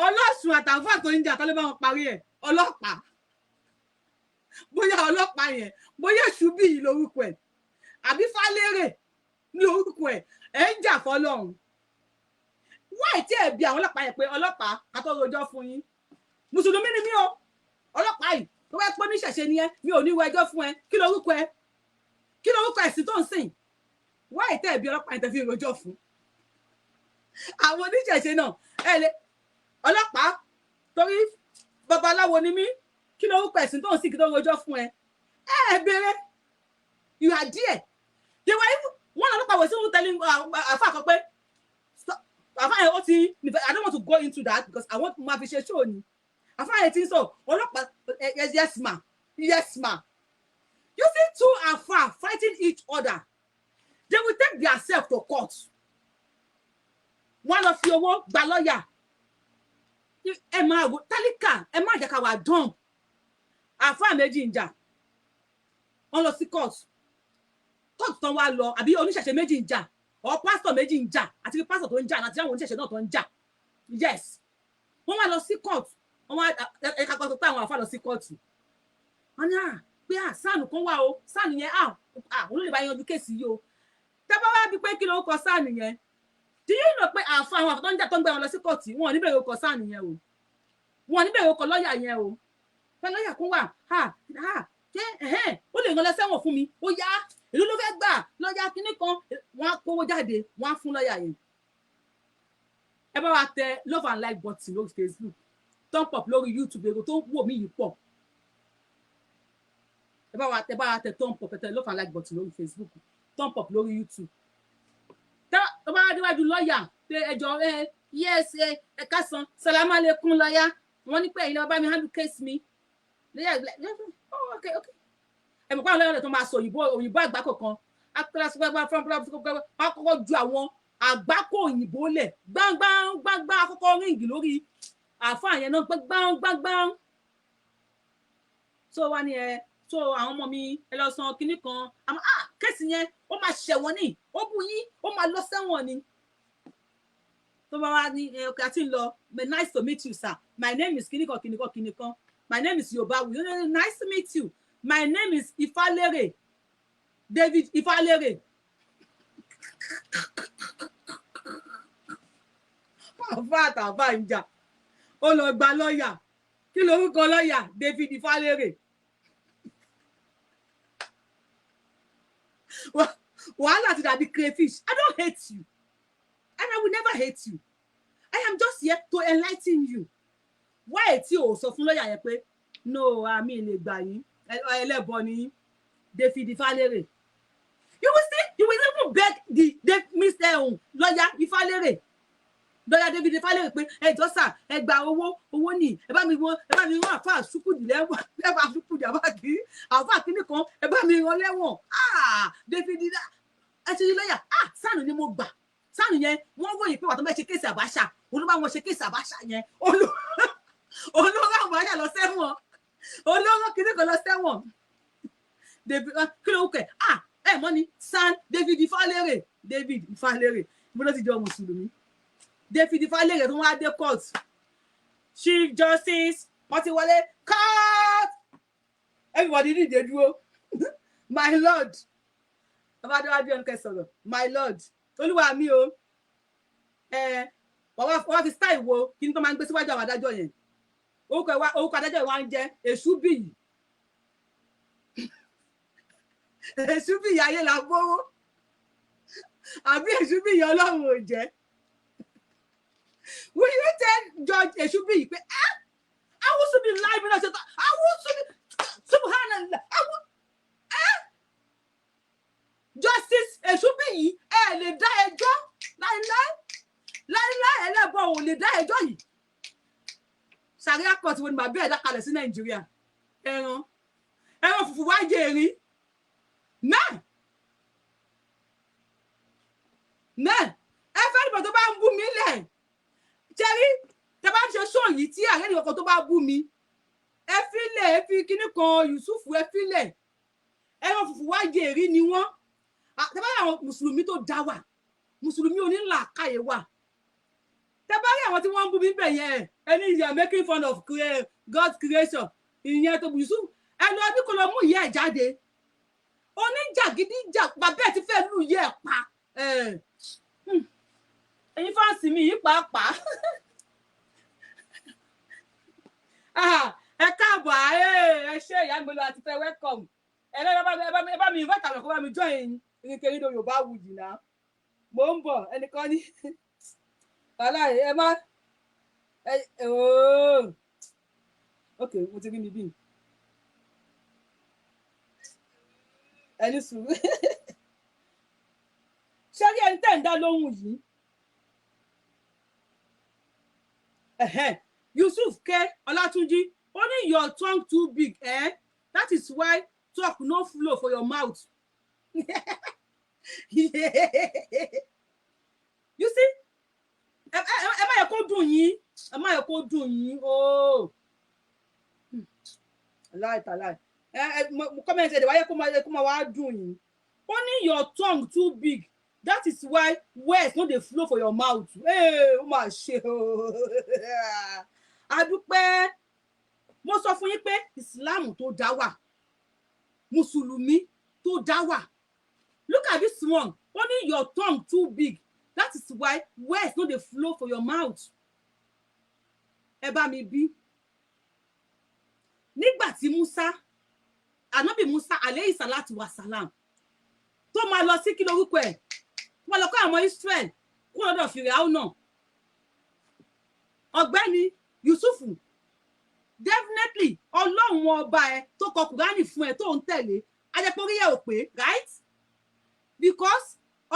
ọlọ́sùn àtàfáà tó ń jà ta ló bá wọn parí ẹ̀ ọlọ́pàá bóyá ọlọ́pàá yẹn bóyá ṣubí yìí lórúkọ ẹ̀ àbí Fálérè ní orúkọ ẹ̀ ń jà fọ́lọ́run wáì tí ẹ bí àwọn ọlọ́pàá yẹn pé ọlọ́pàá àtọrọjọ fún yín mùsùlùmí ni mí o ọlọ́pàá yìí tó bá yẹ pé oníṣẹ̀ṣe ni ẹ mi ò ní wo ẹjọ́ fún ẹ kí lorúkọ ẹ kí lorúkọ ẹ̀sìn tó ń sìn wá ìtẹ́ ìbí ọlọ́pàá ìtẹ́ fi rojọ́ fún àwọn oníṣẹ̀ṣe náà ẹ lè ọlọ́pàá torí babaláwo ni mí kí lorúkọ ẹ̀sìn tó ń sìn kí tó rojọ́ fún ẹ béèrè you are there they were even one ọlọ́pàá was even telling àfa kan pé àfa yẹn ó ti I don't want to go into that because I want ma fi ṣe show ni àfa yẹn ti ń sọ ọlọ́pàá yes ma you see two àfa fighting each other they will take themselves to court wọ́n lọ fi owó gba lọ́ọ̀yà ẹ máa wò tálíkà ẹ má jẹ́ ká wà dump àfa méjì ń jà wọ́n lọ sí court tán wá lọ àbí oníṣẹ̀ṣe méjì ń jà ọ pásítọ̀ méjì ń jà àti pásítọ̀ tó ń jà àti àwọn oníṣẹ̀ṣe náà tó ń jà yes wọ́n wá lọ sí court wọ́n wá ẹ̀ka kan tó pé àwọn àfa lọ sí court wọ́n ní pé sáànù kan wà o sáànù yẹn olóòlè bá yanjú kéèsì yìí o tẹ́ bá wá bí pé kí ló kọ sáànù yẹn tí yóò lọ pé àfa àwọn àfa tó ń jà tó ń gbé wọn lọ sí court wọn ò ní bẹ̀rẹ̀ kọ sáànù yẹn o wọn ò ní bẹ̀rẹ̀ kọ lọ́ọ̀yà yẹn o pé lọ́ọ̀yà kan wà ó lè rán lẹ́sẹ̀wọ̀n fún mi ó yá ìlú ló fẹ́ gbà lọ́ọ̀yà kínní kan wọ́n á kówó jáde wọ́n á fún lọ́ọ̀yà yẹn ẹ bá wa tẹ love and like button lórí Facebook thumb up lórí YouTube èrò tó wò mí yìí pọ̀ ẹ bá wa tẹ thumb up tẹ love and like button lórí Facebook thumb up lórí YouTube tó bá déwájú lọ́ọ̀yà pé ẹjọ́ yes ẹ káàsán salamu alaikum lọ́ọ̀yà wọ́n ní pé ẹ̀yin lọ́ọ́ bá mi handle case mi lọ́ọ̀yà okay ẹ mọ̀ pé àwọn lọ́ọ̀yà tó máa sọ òyìnbó àgbákò kan akọ́kọ́ ju àwọn àgbákò òyìnbó lẹ̀ gbáǹgbáǹgbáǹgbá akọ́kọ́ ríǹgì lórí àáfàá yẹn náà gbáǹgbáǹgbáǹ tó wá ní tó àwọn ọmọ mi ẹ lọ san kinní kan àmọ́ kéèsì yẹn ó máa ṣẹ̀wọ̀n ní ó bú yín ó máa lọ sẹ́wọ̀n ni tó bá wá ní ọkọ̀ àti ń lọ nice to meet you sir my name is kinní kan my name is Yorubawuyi nice to meet you my name is Ifalere David Ifalere àbá ń jà ó lọ gba lọ́ọ̀yà kí lorúkọ lọ́ọ̀yà David Ifalere wàhálà ti dàbí crayfish I don't hate you and I will never hate you I am just here to enlighten you why tí o sọ fún lọ́ọ̀yà yẹn pé no àmì lè gbà yín ẹlẹ́bọ ni David Ifalere you will even beg the Mr. lọ́ọ̀yà Ifalere lọ́ọ̀yà David Ifalere pé ẹjọ́ sà ẹ gba owó ní ẹ bá mi rán àfáà ṣùkùdì lẹ́wọ̀n ẹ bá ṣùkùdì àfáà kínní kan ẹ bá mi rán lẹ́wọ̀n David ẹ ti rí lọ́ọ̀yà sáànù ni mo gbà sáànù yẹn wọ́n ròyìn pé wà tó bẹ́ẹ̀ ṣe kéèsì Àbáṣà olúbá wọn ṣe kéèsì Àbáṣà yẹn olóró Àbáṣà lọ sẹ́wọ̀n olóró kínní kan lọ sẹ́wọ̀n kí ló ń kẹ̀ ẹ mọ́ ni san David Ifalere mo lọ ti jọ mùsùlùmí David Ifalere tó wá dé court Chief Justice wọ́n ti wọlé court everybody dìde dúró my lord babadéwájú ẹnìkan sọ̀rọ̀ my lord olúwa mi o wọ́n fi style wo kí ni tó máa ń gbé síwájú àwọn adájọ́ yẹn orúkọ adájọ́ yẹn wá ń jẹ́ Èṣùbíyì Èṣùbíyì ayé la gbówó àbí Èṣùbíyì ọlọ́run ò jẹ́ will you tell Judge Èṣùbíyì pé awúsù bí láìpẹ́ náà ṣe tán awúsù bí subhanallah Justice Èṣùbíyì ẹ lè dá ẹjọ́ láíláí ẹlẹ́bọ̀ ò lè dá ẹjọ́ yìí Sharia court wo ni bàbá ẹ̀ dákalẹ̀ sí Nàìjíríà ẹran fùfú wá jẹ èrí náà ẹ fẹ́ nípa tó bá ń bú mi lẹ̀ jẹ́rí tẹ bá ń ṣe ṣó yìí tí ààrẹ nìkan tó bá bú mi ẹ fílẹ̀ ẹ fi kíní kan Yusuf ẹ fílẹ̀ ẹran fùfú wá jẹ èrí ni wọ́n tẹ bá rí àwọn mùsùlùmí tó dá wà mùsùlùmí onílàákàyè wà tẹ bá rí àwọn tí wọ́n ń bú mi bẹ̀ yẹn ẹni you are making fun of God's creation ìyẹn tó Yusuf ẹ lọ bí kò lọ mú ìyá ẹ̀ jáde oníjàgídíjà bàbá ẹ̀ ti fẹ́ lù yẹ ẹ̀ pa ẹ̀yin fáǹsì mi yìí pàápàá ẹ káàbọ̀ ẹ ṣe ìyá mi lọ àti fẹ́ welcome ẹ bá mi invite àwọn kó bá mi join Ìrìnkèrindò Yorùbáwùyí náà mo ń bọ̀ ẹnìkan ní wàhálà ẹ má ooo ok mo ti rí mi bí ẹni sùúrù ṣé rí ẹni tẹ́ ń dá lóhùn yìí Yusuf K. Olatunji only your tongue too big that is why talk no flow for your mouth. You see ẹ má yẹ kó dùn yín ẹ má yẹ kó dùn yín ooo láìtàláì comment ẹ̀dẹ̀ wáyé kó máa wá dùn yín only your tongue too big that is why words no dey flow for your mouth ó mà ṣe o adúpẹ́ mo sọ fún yín pé Islam tó dá wà mùsùlùmí tó dá wà look at this one only your tongue too big that is why words no dey flow for your mouth ẹ bá mi bí nígbà tí Musa ànábì Musa alayhi salatu wa salam tó máa lọ sí kí lórúkọ ẹ̀ tó máa lọ kọ́ àwọn Israel kó lọ́dọ̀ Fìràáù náà ọ̀gbẹ́ni Yusufu definitely ọlọ́run ọba ẹ tó kọ Kùránì fún ẹ tó ń tẹ̀lé ajẹpọ̀ríyẹ ò pé right because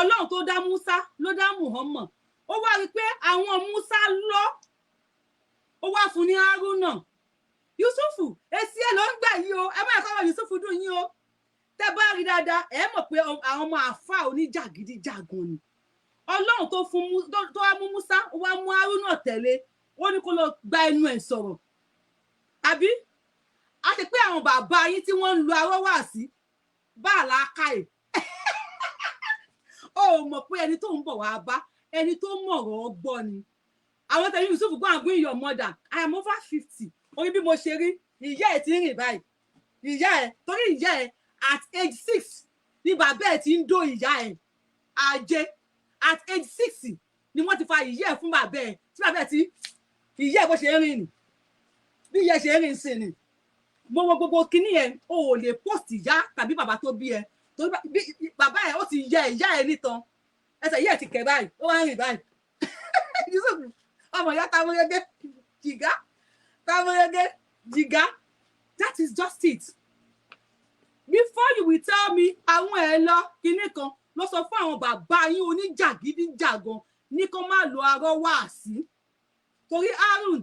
ọlọ́run tó dá Musa ló dá Muhammad ó wá rí i pé àwọn Musa lọ ó wá fún ní Haruna Yusufu èsì ẹ ló ń gbà yín o ẹ má kọ́ ọ Yusufu dùn yín o tẹ bá rí dáadáa ẹ mọ̀ pé àwọn ọmọ àfa oníjàgídíjàgan ni ọlọ́run tó wá mú Musa ó wá mú Haruna tẹ̀lé ó ní kó lọ gba ẹnu ẹ̀ sọ̀rọ̀ àbí a ti pé àwọn bàbá yín tí wọ́n ń lo arọ́ wá sí bá àlàkà ẹ̀ ó mọ̀ pé ẹni tó ń bọ̀ wá bá ẹni tó mọ̀rọ̀ gbọ́ ni àwọn tẹ̀lé Yusuf go and bring your mother I am over 50 orí bí mo ṣe rí ìyá ẹ̀ ti ń rìn báyìí ìyá ẹ̀ torí ìyá ẹ̀ at age 6 ni bàbá ẹ̀ ti ń dó ìyá ẹ̀ ajé at age 6 ni wọ́n ti fa ìyá ẹ̀ fún bàbá ẹ̀ tí bàbá ẹ̀ ti ìyá ẹ̀ bó ṣe ń rìn ni bí ìyá ẹ̀ ṣe ń rìn sí ni gbogbo kíní ẹ̀ o ò lè post ìyá tàbí bàbá tó bí ẹ torí bàbá ẹ̀ ó ti yẹ ìyá ẹ̀ nítan ẹsẹ̀ ìyá ẹ̀ ti kẹ̀ báyìí ó wá ń rìn báyìí ọmọ ìyá tamọ́yẹ́gẹ́ jìgá tamọ́yẹ́gẹ́ jìgá that is just it before you will tell me àwọn ẹ̀ lọ kíní kan lọ sọ fún àwọn bàbá yín oníjàgídíjàgan ní kó má lo arọ́ wá sí torí Harun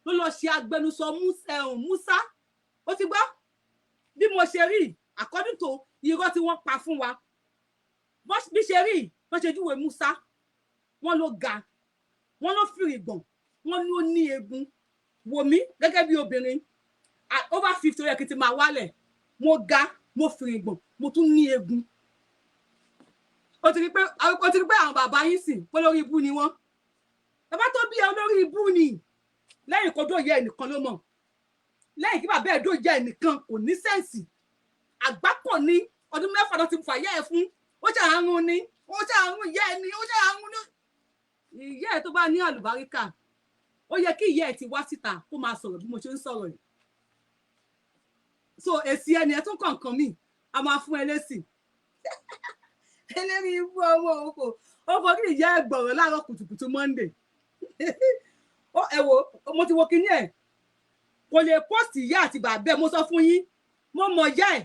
ló lọ ṣe agbẹnusọ Musa ó ti gbọ́ bí mo ṣe rí according to irọ́ tí wọ́n pa fún wa bí ṣe rí wọ́n ṣe júwe Musa wọ́n ló ga wọ́n ló fìrì gbọ̀n wọ́n ló ní egun wò mí gẹ́gẹ́ bí obìnrin at over 50 ó yẹ kí n ti máa wálẹ̀ mo ga mo fìrì gbọ̀n mo tún ní egun ó ti rí pé àwọn bàbá yín sìn pé lórí ibú ni wọ́n bàbá tó bí ẹ olórí ibú ni lẹ́yìn kan dóye ẹnìkan ló mọ̀ lẹ́yìn kí bàbá ẹ̀ dóye ẹnìkan kò ní sẹ́ǹsì àgbákò ní ọdún 6 lọ ti fàyà ẹ̀ fún ó ṣe àrùn ni ó ṣe àrùn ìyá ẹ̀ ni ó ṣe àrùn ní ìyá ẹ̀ tó bá ní àlùbáríkà ó yẹ kí ìyá ẹ̀ ti wá síta kó máa sọ̀rọ̀ bí mo ṣe ń sọ̀rọ̀ yìí so èsì ẹni ẹ̀ tún kọ̀ọ̀kan mi a máa fún ẹ lésì ẹlẹ́rìí ibú ọmọ òkò ó fọ kí ìyá ẹ̀ gbọ̀rọ̀ láàárọ̀ kùtùkùtù Monday ẹ wo mo ti wo kíní ẹ̀ kò lè post ìyá àti bàbá ẹ̀ mo sọ fún yín mo mọ̀ ìyá ẹ̀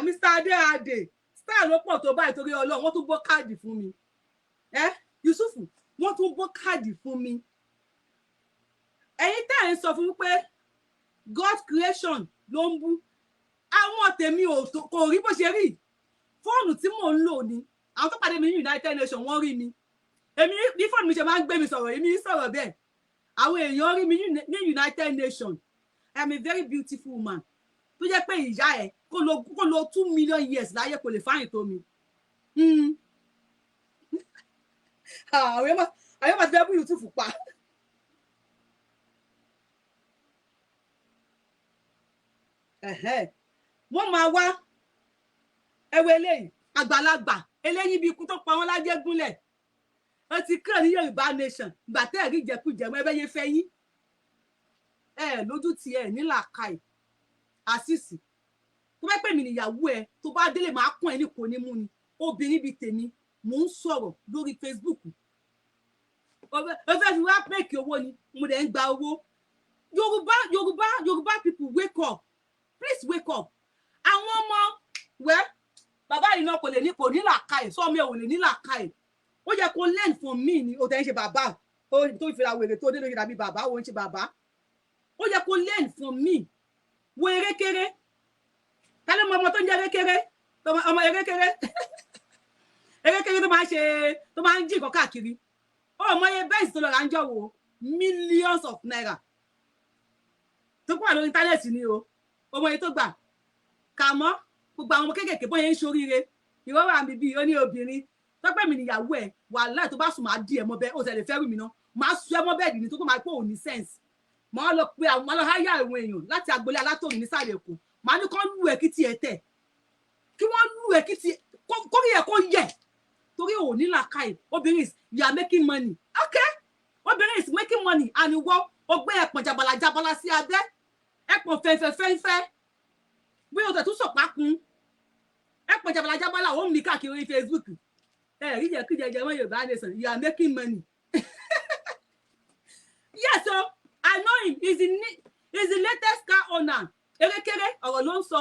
Mr. Adéadé star ló pọ̀ tó báyìí torí Ọlọ́run wọ́n tún bọ́ káàdì fún mi Yusufu wọ́n tún bọ́ káàdì fún mi ẹ̀yin tẹ́ ẹ̀ ń sọ fún mi pé God creation ló ń bú àwọn tèmi kò rí bó ṣe rí fóònù tí mò ń lò ní àwọn tó pàdé mi ní United Nations wọ́n rí mi èmi bí fóònù mi ṣe máa ń gbé mi sọ̀rọ̀ èmi sọ̀rọ̀ bẹ́ẹ̀ àwọn èèyàn rí mi ní United Nations I am a very beautiful woman tó jẹ́ pé ìyá ẹ̀ kó lo 2 million years láyé kò lè fáyìn tó mi àwọn máa ti fẹ́ bú YouTube pa wọ́n máa wá ẹwẹ́ eléyìí àgbàlagbà eléyìí bí ikú tó pa wọ́n lájẹ́ gúnlẹ̀ wọ́n ti kúrò ní Yorùbá nation ìgbà tẹ́ ẹ̀rí ìjẹkújẹ mọ́ ẹbẹ́ yẹn fẹ́ yín lójú ti ẹ̀ nílàkàì àṣìṣì tó bá pè mí níyàwó ẹ tó bá délé máa kún ẹ ní kò ní mú ni obìnrin bíi tèmi mò ń sọ̀rọ̀ lórí Facebook ó fẹ́ fi wá pèkì owó ni mo dẹ̀ ń gba owó Yorùbá people wake up please wake up àwọn ọmọ wẹ́ bàbá yìí náà kò ní làákàyè sọ́mi ẹ̀ ò lè ní làákàyè ó yẹ kó learn from me ni ó tẹ̀ ń ṣe bàbá tó ìfira wèrè tó dé lórí dàbí bàbá ó ń ṣe bàbá ó yẹ kó learn from me wo erékeré ta ló mọ ọmọ tó ń jẹ erékeré ọmọ erékeré erékeré tó máa ń jí nǹkan káàkiri ó mọ iye bẹ́ẹ̀sì tó lọ rà ń jọ̀wọ́ millions of naira tó kúrò lórí íńtánẹ́ẹ̀tì ni o ọmọ yẹn tó gbà kà mọ́ gbogbo àwọn ọmọ kéékèèké bóyá ń ṣoríire ìrora mi bíi ó ní obìnrin tọ́pẹ́ mi níyàwó ẹ̀ wàhálà tó bá sùn máa di ẹ̀ mọ́ bẹ́ẹ̀ ó tẹ̀lé fẹ́rù mi náà máa sún ẹ mọ́ bẹ́ẹ̀ ní tó kó máa pé òun ní sense máa lọ pé àwọn máa lọ háyà àwọn èèyàn láti agbolé alátòrìn nísàlẹ̀ Èkó máa ní kán lù ẹ́ kí tiẹ̀ tẹ̀ kí wọ́n lù ẹ́ kí tiẹ̀ kórí ẹ̀ kó yẹ̀ torí òun ní làákàyè obìnrin you are making money okay obìnrin is making money and ìwọ ọgbẹ́ ẹ̀pọ̀n jabala sí abẹ́ ẹ̀pọ̀n fẹ́fẹ́fẹ́fẹ́ bí o tẹ̀ tún sọ̀pá kun ẹ̀pọ̀n jabala ó ń mi káàkiri Facebook rí jẹ́ kí jẹjẹ mọ́ Yorùbá nation you are making money yes so I know him he's the latest car owner erékeré ọ̀rọ̀ ló ń sọ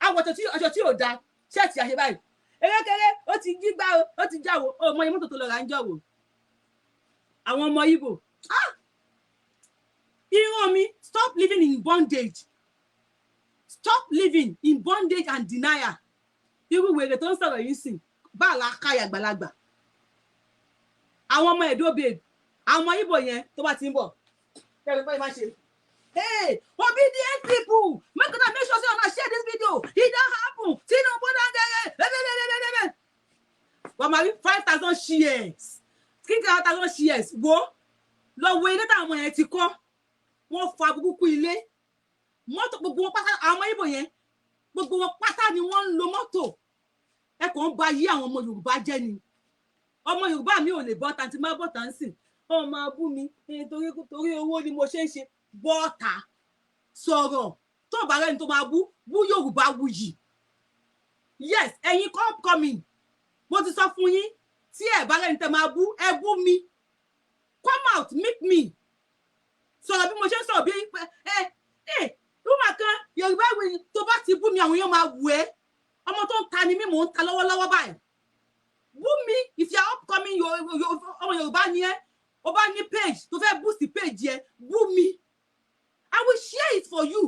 àwọn ọjọ́ tí ò da ṣẹ́ẹ̀tì àṣẹ báyìí erékeré ó ti jí gbá ó ti jáwó ọmọ yẹn mọ́tò tó lọ rà ń jọ̀wọ́ àwọn ọmọ Ìgbò irun mi stop living in bondage stop living in bondage and denial irú wèrè tó ń sọ̀rọ̀ yìí sìn bá àlàkàyà àgbàlagbà àwọn ọmọ Ẹ̀dó babe àwọn ọmọ Ìgbò yẹn tó bá ti ń bọ̀ kẹrin pé má ṣe hey obedient people make sure say una share this video it don happen Tinubu don get wọ́n máa rí 5,000 shares 3,000 shares wo lọ wo ilé táwọn ọmọ yẹn ti kọ́ wọ́n fa burúkú ilé mọ́tò gbogbo wọn pátá àwọn ọmọ Ìgbò yẹn gbogbo wọn pátá ni wọ́n ń lo mọ́tò ẹ kàn ń ba yí àwọn ọmọ Yorùbá jẹ́ ni ọmọ Yorùbá mi ò lè bọ́ tàǹtí má bọ́ tàǹsì ọmọ máa bú mi torí owó ni mo ṣe ń ṣe bọ́ọ̀tà sọ̀rọ̀ tó bá rẹ́ni tó máa bú Yorùbawuyi yes ẹ̀yin upcoming mo ti sọ fún yín tí ẹ bá rẹ́ni tẹ́ máa bú ẹ bú mi come out meet me sọ̀rọ̀ bí mo ṣe ń sọ̀rọ̀ bí rúmà kan Yorùbawuyi tó bá ti bú mi àwọn èèyàn máa wù ẹ́ ọmọ tó ń ta ni mí mò ń ta lọ́wọ́lọ́wọ́ báyìí bú mi if you are upcoming ọmọ Yorùbá ni ẹ́ o bá ní page tó fẹ́ boost page yẹ bú mi I will share it for you.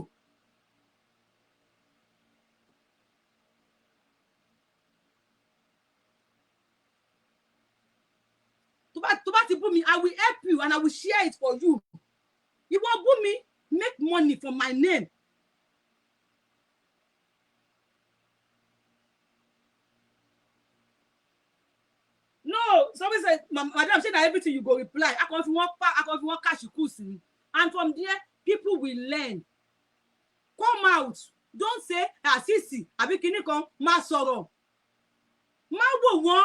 tó bá ti bú mi I will help you and I will share it for you. Ìwọ bú mi make money from my name. No, somebody said, madam, say that everything you go reply. I can want cash you could see. And from there, people will learn. Come out. Don't say, Sisi, àbí kíní kan, má sọ̀rọ̀. Má wò wọ́n.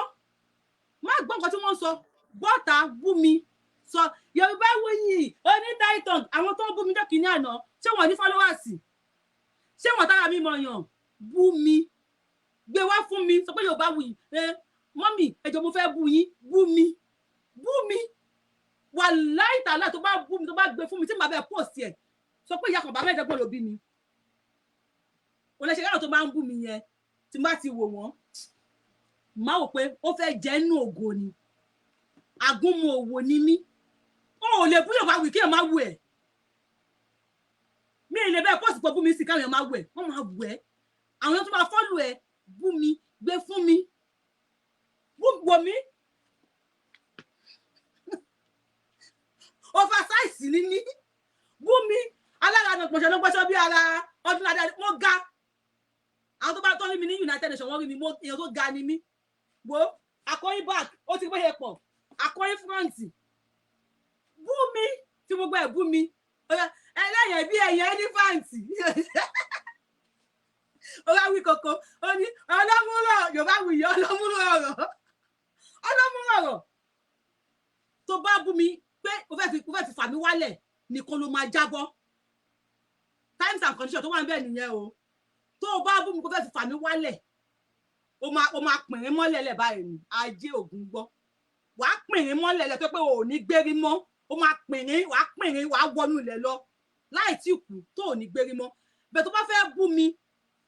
Má gbọ́ nǹkan tí wọ́n sọ. Bọ́tà bú mi. So, Yorubawuyi, oní Titan, àwọn tó ń bú mi jọ́ kìíní àná, ṣé wọ́n ní followers? Ṣé wọ́n tára mi mọ̀ yàn? Bú mi. Gbé wá fún mi, sọ pé Yorubawuyi, mọ́mì ẹjọ́ mo fẹ́ bú yín bú mi wàláhì tàálà tó bá bú mi tó bá gbé fún mi tí màá bẹ post ẹ̀ sọ pé ìyá kan bàbá ẹ̀dẹ́gbọ́n ló bí mi olóṣèlú tó bá ń bú mi yẹn tí má ti wò wọ́n má wò pé ó fẹ́ jẹ́ inú ògo ni agúnmu òwò ni mí ó lè bú Yorùbá wí kí ẹ̀ má wù ẹ̀ mi ì lè bẹ́ẹ̀ post pọ̀ bú mi sí káwọn ẹ̀ má wù ẹ̀ wọ́n má wù ẹ̀ àwọn tó máa follow ẹ̀ bú mi gbé fún mi wò mí oversize ni mí bú mi alára náà pọ̀ṣẹ̀ ló gbọ́ṣọ́ bí ara ọdún adé wọ́n ga àwọn tó bá tọ́ ní mi ní United Nations wọ́n rí mi èèyàn tó ga ni mí wo akọ́yìn back ó ti gbéyẹ pọ̀ akọ́yìn front bú mi tí gbogbo ẹ̀ bú mi ẹlẹ́yìn bí ẹ̀yìn elephant ọlọ́wí kọ̀kọ́ ó ní ọlọ́múrọ̀ Yorùbawuyi ọlọ́múrọ̀ tó bá bú mi pé o fẹ́ fi fà mí wálẹ̀ nìkan ló máa jábọ́ time terms and conditions tó wà níbẹ̀ nìyẹn o tó o bá bú mi kó fẹ́ fi fà mí wálẹ̀ o máa pìnrín mọ́lẹ̀ lẹ̀ báyìí ni ajé ògùn gbọ́ wàá pìnrín mọ́lẹ̀ lẹ̀ tó pé o ò ní gbérí mọ́ o máa pìnrín wàá wọnú ilẹ̀ lọ láì tí kù tó ò ní gbérí mọ́ bẹ́ẹ̀ tó bá fẹ́ bú mi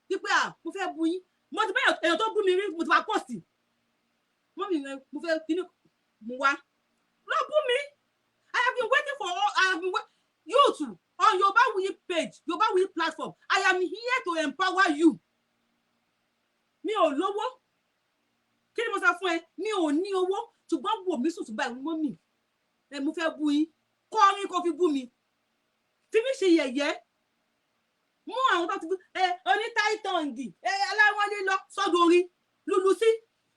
wípé mo fẹ́ bú yín mo ti bẹ́ẹ̀ èèyàn tó bú mi rí mo ti máa pọ̀sì mo fẹ́ kíní mo wá lọ bú mi I have been waiting for you too on Yorubawuyi page Yorubawuyi platform I am here to empower you mi ò lówó kí ni mo sọ fún ẹ mi ò ní owó ṣùgbọ́n wò mí sùn ṣùgbọ́n ìwọ́n mi mo fẹ́ bú yín kọrin kó fi bú mi fi mí ṣe yẹ̀yẹ́ mú àwọn tó ti bú oní táìtọ̀ǹgì aláwọ̀ lílọ sọ́dọ̀ orin lulu sí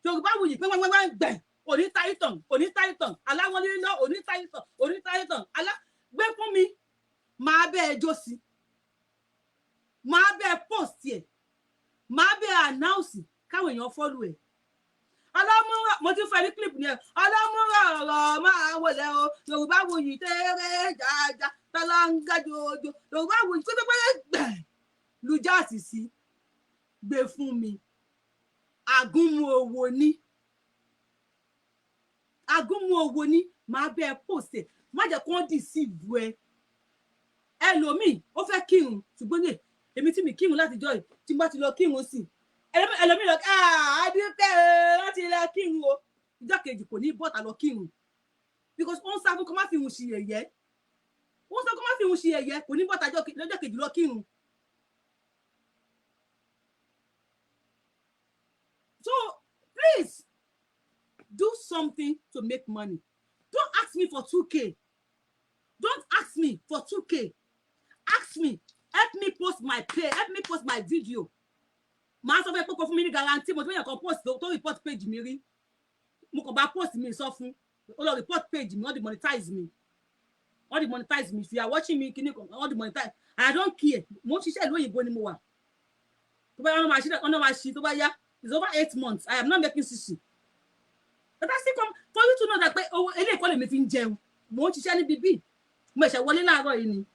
Yorubawuyi pẹ́pẹ́pẹ́ gbẹ̀ oní táìtọ̀ǹ aláwọ̀ lílọ oní táìtọ̀ǹ gbé fún mi máa bẹ́ẹ̀ jó sí máa bẹ́ẹ̀ post ẹ̀ máa bẹ́ẹ̀ announce káwọn èèyàn follow ẹ̀ ọlọ́múrà mo ti fẹ́ ní clip yẹn ọlọ́múrà ọ̀rọ̀ máa wọlé o Yorubawuyi tẹ́rẹ́ jàjà tọ́láńgájòjò Yorubawuyi pẹ́pẹ́pẹ́ gbẹ̀ lu jáàsì sí gbé fún mi agúnmu owó ní máa bẹ́ẹ̀ post ẹ̀ má jẹ́ kó deceive ẹ ẹlòmíì ó fẹ́ kírun ṣùgbọ́n ní èmi tí mi kírun láti jọ́ tí bá ti lọ kírun sí ẹlòmíì lọ adúpẹ́ wọ́n ti lọ kírun o ìjọ́ kejì kò ní bọ́ta lọ kírun because ó ń sá fún kó má fi hùn sí yẹ̀yẹ́ kò ní bọ́ta lọ́jọ́ kejì lọ kírun. So please do something to make money. Don't ask me for 2K. Don't ask me for 2K. Ask me, help me post my pay, help me post my video. Màá sọ fẹ́ pé kó fún mi ní guarantee mo ti bẹ́ẹ̀ kan post tó report page mi rí. Mo kàn bá post mi sọ fún. Ó lọ report page mi, wọ́n demonetize me. If you are watching me, kíní kan, wọ́n demonetize. I don't care. Mo ń ṣiṣẹ́ ìlú òyìnbó ni mo wà. Tó bá yá ọ̀nà máa ṣí tó bá yá. It's over 8 months. I am not making sisi. But I still come for you to know that eléyìí kọ́ lèmi fi ń jẹun. Mo ń ṣiṣẹ́ níbi bí. Mo ṣe wọlé láàárọ̀ yìí ni.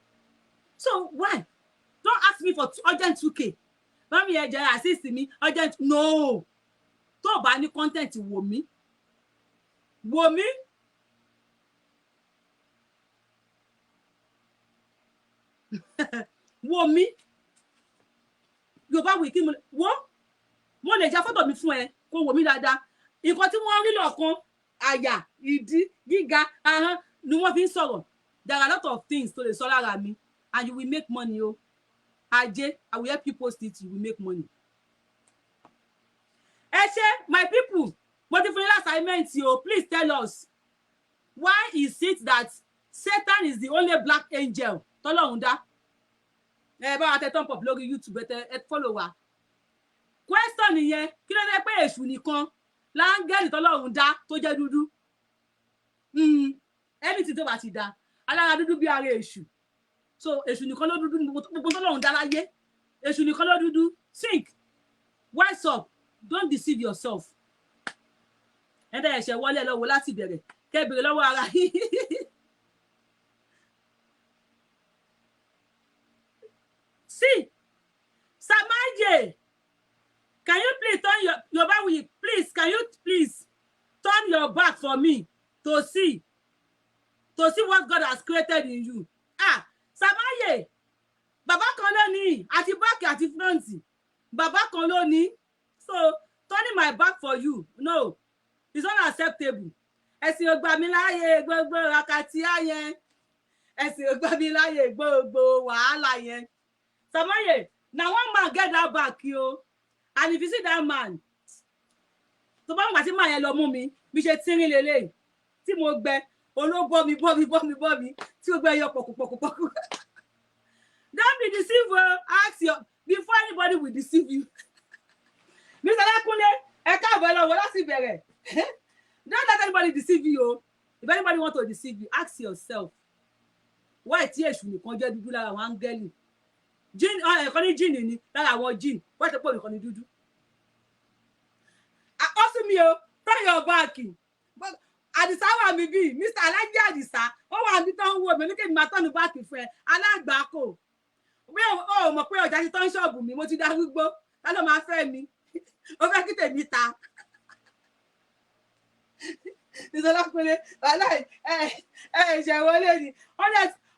So why? Don't ask me for urgent 2K. Mami ẹ jẹ́ assist me urgent. No. Tó bá ní content wò mí. Wò mí. Yorubawuyi kí mo lè já fọ́tò mi fún ẹ kó wò mí dáadáa. Nǹkan tí wọ́n rí lọ́kàn àyà ìdí gíga ahọ́n ni wọ́n fi ń sọ̀rọ̀. There are a lot of things to lè sọ lára mi and you will make money o. Ajé, I will help you post it, you will make money. Ẹ ṣé my people, mo ti fún yín assignment o. Please tell us why is it that Satan is the only black angel tọ́lọ́run dá? Ẹ bá wa tẹ thumb up lórí YouTube ẹ follow wa. Question nìyẹn kí ló dé pé èṣù nìkan láńgẹ́lì tọ́lọ́run dá tó jẹ́ dúdú anything tó bá ti dá alára dúdú bí ara èṣù so èṣù nìkan ló dúdú gbogbo tọ́lọ́run dá láyé èṣù nìkan ló dúdú think wise up don't deceive yourself ẹ̀dá ẹ̀ṣẹ̀ wọlé lọ́wọ́ láti bẹ̀rẹ̀ kẹ́ bèrè lọ́wọ́ ara see Samaje. Can you please turn Yorubawuyi, please, can you please turn your back for me to see what God has created in you? Samaye, bàbá kan ló ní àti back àti front. Bàbá kan ló ní. So, turning my back for you, no, it's unacceptable. Ẹ̀sìn ò gbà mí láyé gbogbo rakati ayẹn. Ẹ̀sìn ò gbà mí láyé gbogbo wàhálà yẹn. Samaye, now one man get that back, yo. And if you see that man, tó bá ń gbà tí màá yẹn lọ mú mi bí ṣe tí ń rí lélẹ̀ tí mo gbẹ olóbọ́ mi tí ó gbẹ yọ pọ̀kùpọ̀kù. Don't be deceived. Ask your before anybody will deceive you. Mr. Lakunle, ẹ káàbọ̀ lọ́wọ́ láti bẹ̀rẹ̀. Don't let anybody deceive you. If anybody want to deceive you, ask yourself. Why tí èṣù nìkan jẹ́ dúdú lára àwọn áńgẹ́lì? Jinn ẹ̀kọ́ ní jinn ni lára àwọn jinn. Why the pọ̀ nìkan ní dúdú? Also me, turn your back. But Àdìsá wà mí bí Mr. Alájí Àdìsá ó wà ní tán wò mí lókè ní máa turn back fún ẹ alágbàkó. Mi ò ó mọ̀ pé ọjà ti tán ṣọ́ọ̀bù mi mo ti darúgbó ta ló máa fẹ́ mi ó fẹ́ kí tèmi ta nítorí pé wàhálà ìṣẹ̀wọlé ni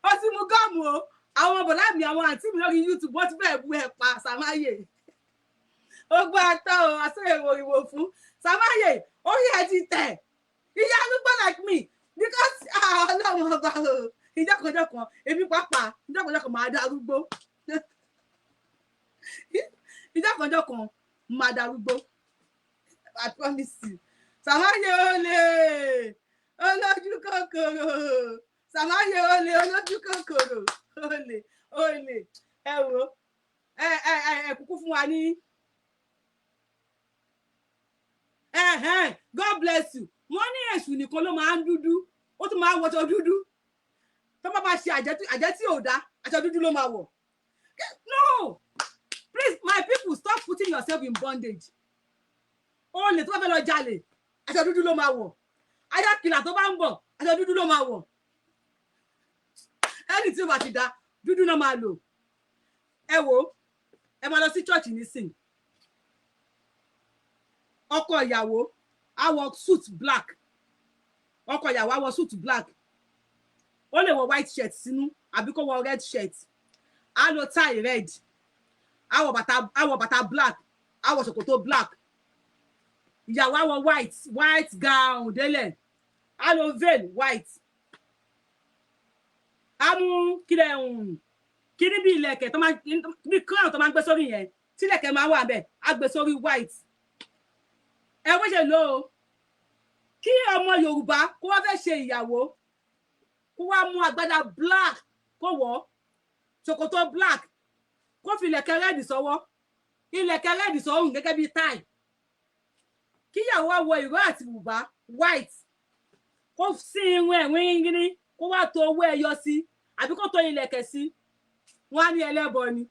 ó ti mú gọ́ọ̀mù o àwọn bọ̀dá mi àwọn àǹtí mi lórí YouTube wọ́n ti bẹ̀rẹ̀ bu ẹ̀ pa Sàmáyé ó gbọ́ atọ́ o àṣeyẹ̀wò ìwò fún Sàmáyé orí ẹ̀ ti tẹ̀ ìyá arúgbó like me because ọlọ́run ọba o ìjọkànjọkàn èmi pàápàá ìjọkànjọkàn máa darúgbó ìjọkànjọkàn máa darúgbó I promise you Sàmáyé olè olójú kòkòrò Sàmáyé olè olójú kòkòrò olè ẹ wò ẹ kúkú fún wa ní God bless you wọ́n ní èṣù nìkan ló máa ń dúdú ó tún máa ń wọṣọ dúdú tó bá máa ṣe àjẹ́ tí ò dá aṣọ dúdú ló máa wọ̀ no please my people stop putting yourself in bondage olè tó bá fẹ́ lọ jalè aṣọ dúdú ló máa wọ̀ ayákìlà tó bá ń bọ̀ aṣọ dúdú ló máa wọ̀ ẹni tí ó bá ti dá dúdú náà máa lò ẹ wò ẹ máa lọ sí church nísìn ọkọ ìyàwó á wọ suit black ọkọ ìyàwó á wọ suit black ó lè wọ white shirt sínú àbí kó wọ red shirt á lo tie red á wọ bàtà black á wọ ṣòkòtò black ìyàwó á wọ white gown délẹ̀ á lo veil white á mú kíní bí ìlẹ̀kẹ̀ tó máa bí crown tó máa ń gbé sórí yẹn tí ìlẹ̀kẹ̀ máa wà bẹ́ẹ̀ á gbé sórí white ẹ wọ́n ṣe lò ó kí ọmọ Yorùbá kó wá fẹ́ ṣe ìyàwó kó wá mú agbádá black kó wọ̀ ṣòkòtò black kó fi ìlẹ̀kẹ̀ red sọ́wọ́ ìlẹ̀kẹ̀ red sọ́rùn gẹ́gẹ́ bí tie kíyàwó wá wọ ìró àti bùbá white kó sí irun ẹ̀wín gíní kó wá to owó ẹyọ sí àbí kó to ìlẹ̀kẹ̀ sí wọ́n á ní ẹlẹ́bọ ni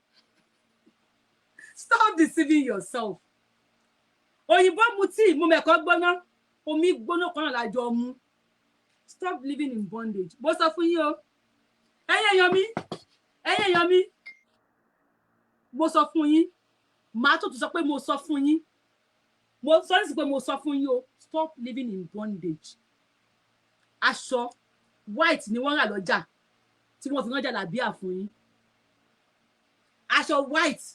stop deceiving yourself òyìnbó mu tíì mu mẹ́kọ́ gbóná omi gbóná kan náà lájọ mu stop living in bondage bó sọ fún yín o ẹ̀yin èèyàn mi mo sọ fún yín màá tó tún sọ pé mo sọ fún yín mo sọ ní sí pé mo sọ fún yín o stop living in bondage aṣọ white ni wọ́n rà lọ́jà tí wọ́n fi rán jàlábíà fún yín aṣọ white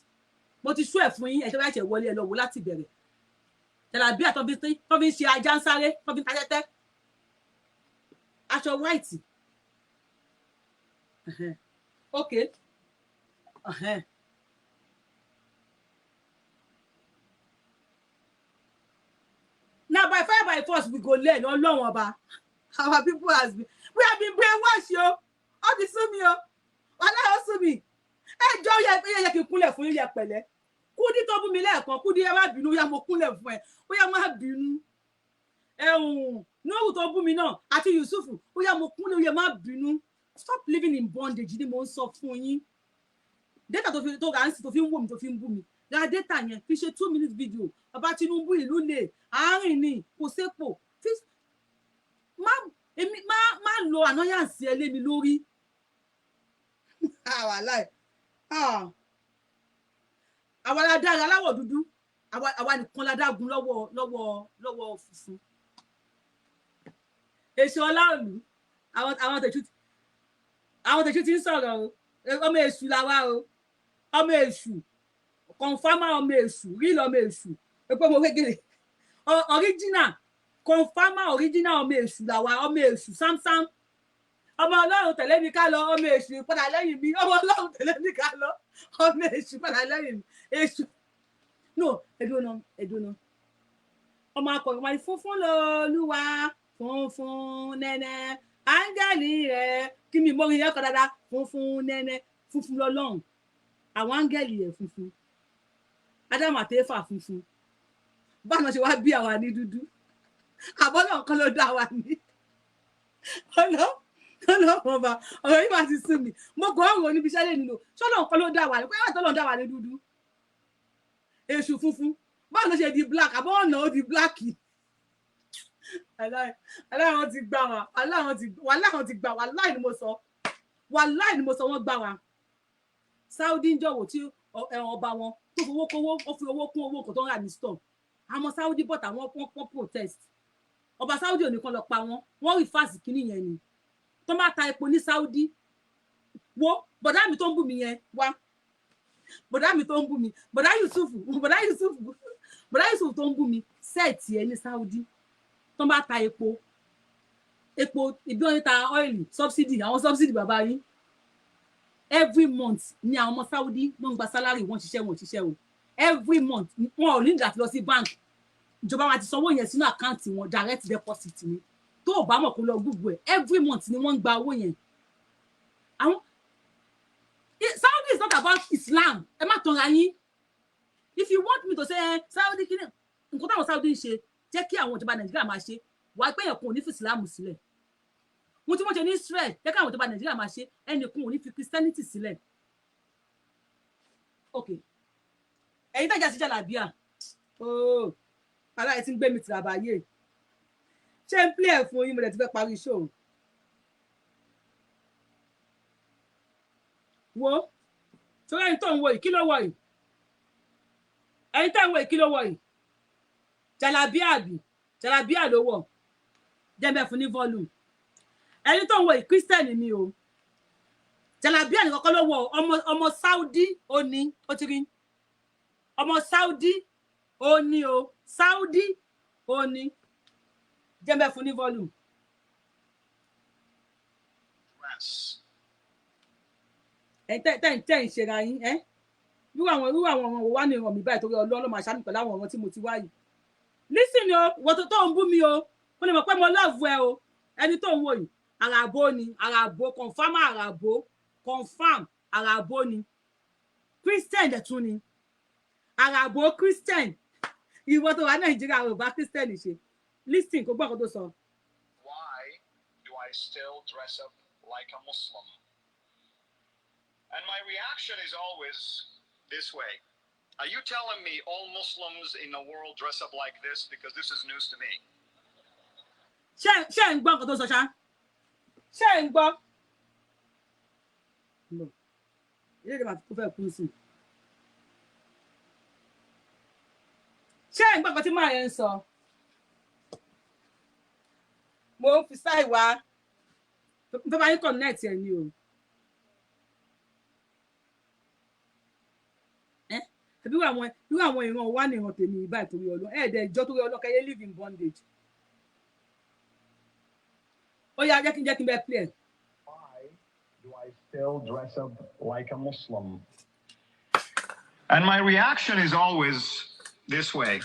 mo ti ṣú ẹ̀ fún yín ẹ̀ṣẹ́ láti wọlé ẹ lọ wò láti bẹ̀rẹ̀ jàlábíà tó fi ń ṣe ajá ń sáré tó fi ń tajẹ́tẹ́ aṣọ white okay now by fire by force we go learn Ọlọ́run ọba our people we have been brainwashed yo all the sumi yo wàhálà ó sumi ẹjọ́ yẹ kí n kúnlẹ̀ fún yín pẹ̀lẹ́ Kúdí tó bú mi lẹ́ẹ̀kan Kúdí ẹ má bínú ya mo kúnlẹ̀ fún ẹ ó yá má bínú Nóòrù tó bú mi náà àti Yusufu ó yá mo kúnlẹ̀ ó yá má bínú stop living in bondage ni mo ń sọ fún yín data tó rà ń sí tó fi ń wò mí tó fi ń bú mi ra data yẹn fi ṣe 2 minute video bàbá Tinubu ìlú lè àárín ni kò sépo má lo annoyance ẹ lé mi lórí wàláì àwa la dára aláwọ̀ dúdú àwa nìkan la dágun lọ́wọ́ funfun èso ọláòlù àwọn tẹ̀sù ti ń sọ̀rọ̀ o ọmọ èṣù làwa o ọmọ èṣù kọ̀nfàmà ọmọ èṣù rí lọ́mọ èṣù pé mo wégele original kọ̀nfàmà original ọmọ èṣù làwa ọmọ èṣù sámsám ọmọ Ọlọ́run tẹ̀lé mi ká lọ ọmọ èṣù padà lẹ́yìn mi ọmọ Ọlọ́run tẹ̀lé mi ká lọ ọmọ èṣù padà lẹ́yìn mi èṣù no ẹdùnà ọmọ akọrin wọn ni funfun lolúwa funfun nẹ́nẹ́ áńgẹ́lì rẹ̀ kí mi mọ́rin yẹn kọ́ dáadáa funfun nẹ́nẹ́ funfun lọ́lọ́run àwọn áńgẹ́lì rẹ̀ funfun ádámù àtẹ́fà funfun báwọn ṣe wá bí àwa ní dúdú àbọ́lọ̀ kan ló dá wa ní ọlọ́mọba ọ̀rọ̀ yìí máa ti sún mi mo gbọ́ ọ̀rọ̀ níbi iṣẹ́ lè nílò ṣọ́lọ́ nǹkan ló dá wa ní pé wọ́n tọ́lọ́ dá wa ní dúdú èṣù funfun báwo ló ṣe di black àbọ̀ ọ̀nà ó di black aláwọn ti gbà wá aláwọn ti gbà wá láì ni mo sọ wọ́n gbà wá Saudi ń jọ̀wọ́ tí ọba wọn tó fowó kówó ó fi owó kún owó kan tó ń rà ní store àwọn Saudi bọ̀t àwọn wọ́n protest ọba Saudi ò ní kan lọ pa wọ́n rí fásitì kínní yẹn ni tó máa ta epo ní Saudi wo bọ̀dá mi tó ń bù mí yẹn wá bọ̀dá mi tó ń bù mí bọ̀dá Yusuf tó ń bù mí sẹ́ẹ̀tì ẹ ní Saudi tó máa ta epo ibi wọn ta ọ́ìlì subsidy àwọn subsidy bàbá yín every month ni àwọn ọmọ Saudi wọ́n ń gba salary wọ́n ṣiṣẹ́ o every month wọn ò ní ìdá lọ sí bank ìjọba wa ti sanwó yẹn sínú àkáǹtì wọn direct deposit ni tó o bá mọ̀ kó lọ Google ẹ̀ every month ni wọ́n ń gba owó yẹn àwọn Saudi is not about Islam ẹ má tanra yín if you want me to say Saudi kí ni nǹkan táwọn Saudi ń ṣe jẹ́ kí àwọn ìjọba Nàìjíríà máa ṣe wàá pé ẹ̀kún ò ní fi Islam sílẹ̀ wọ́n tí wọ́n ṣe ní Israel jẹ́ káwọn ìjọba Nàìjíríà máa ṣe ẹnìkún ò ní fi Christianity sílẹ̀ ok ẹ̀yin tẹ́jà sí jàlábíà ooo aláì tí ń gbé mi tìrabàyè ṣé ń play ẹ̀ fún yín mo dẹ̀ ti fẹ́ parí show wo torí ẹni tó ń wo yìí kí ló wọ̀ yìí ẹni tó ń wo yìí kí ló wọ̀ yìí jàlábíà ló wọ̀ jẹ́mbẹ́ fún ní volume ẹni tó ń wo yìí Christian ni o jàlábíà ní kọ́kọ́ ló wọ̀ ọmọ Saudi ó ní ó ti rí ọmọ Saudi ó ní o Saudi ó ní jẹ́mbẹ́ fún ní volume. tẹ́ ń ṣera yín irú àwọn ọmọ wa ní ìràn mi báyìí torí Ọlọ́run máa ṣàmì pẹ̀lú àwọn ọ̀rọ̀ tí mo ti wá yìí lísìn o wọ́n tó ń bú mi o mo lè mọ̀ pé mo lọ́ọ̀fù ẹ o ẹni tó ń wò yìí àràbó ni àràbó confam àràbó ni Christian dẹ̀ tún ni àràbó Christian ìwọ tó wà Nàìjíríà ò bá Christian ṣe lísìn kò gbọ́ ọ̀kan tó sọ.
Why do I still dress up like a Muslim? And my reaction is always this way. Are you telling me all Muslims in the world dress up like this? Because this is news to me.
Ṣé ń gbọ́ nǹkan tó sọ ṣá? Ṣé ń gbọ́? Ilé ìdìbò àti kúfẹ́ kú sí. Ṣé ń gbọ́ nǹkan tí màá yẹn ń sọ? Mo ń fi sáì wá. Fẹ́ bá yín connect ẹ̀ ni o. Irú àwọn ìran wà ní ìran tèmi ìbá ìtorí Ọlọ́run ẹ̀ẹ́dẹ̀ ìjọ torí Ọlọ́run kẹ́yẹ́ live in bondage. Ó yá jẹ́ kí n bẹ́ẹ̀ play.
Why do I still dress up like a Muslim? And my reaction is always this way.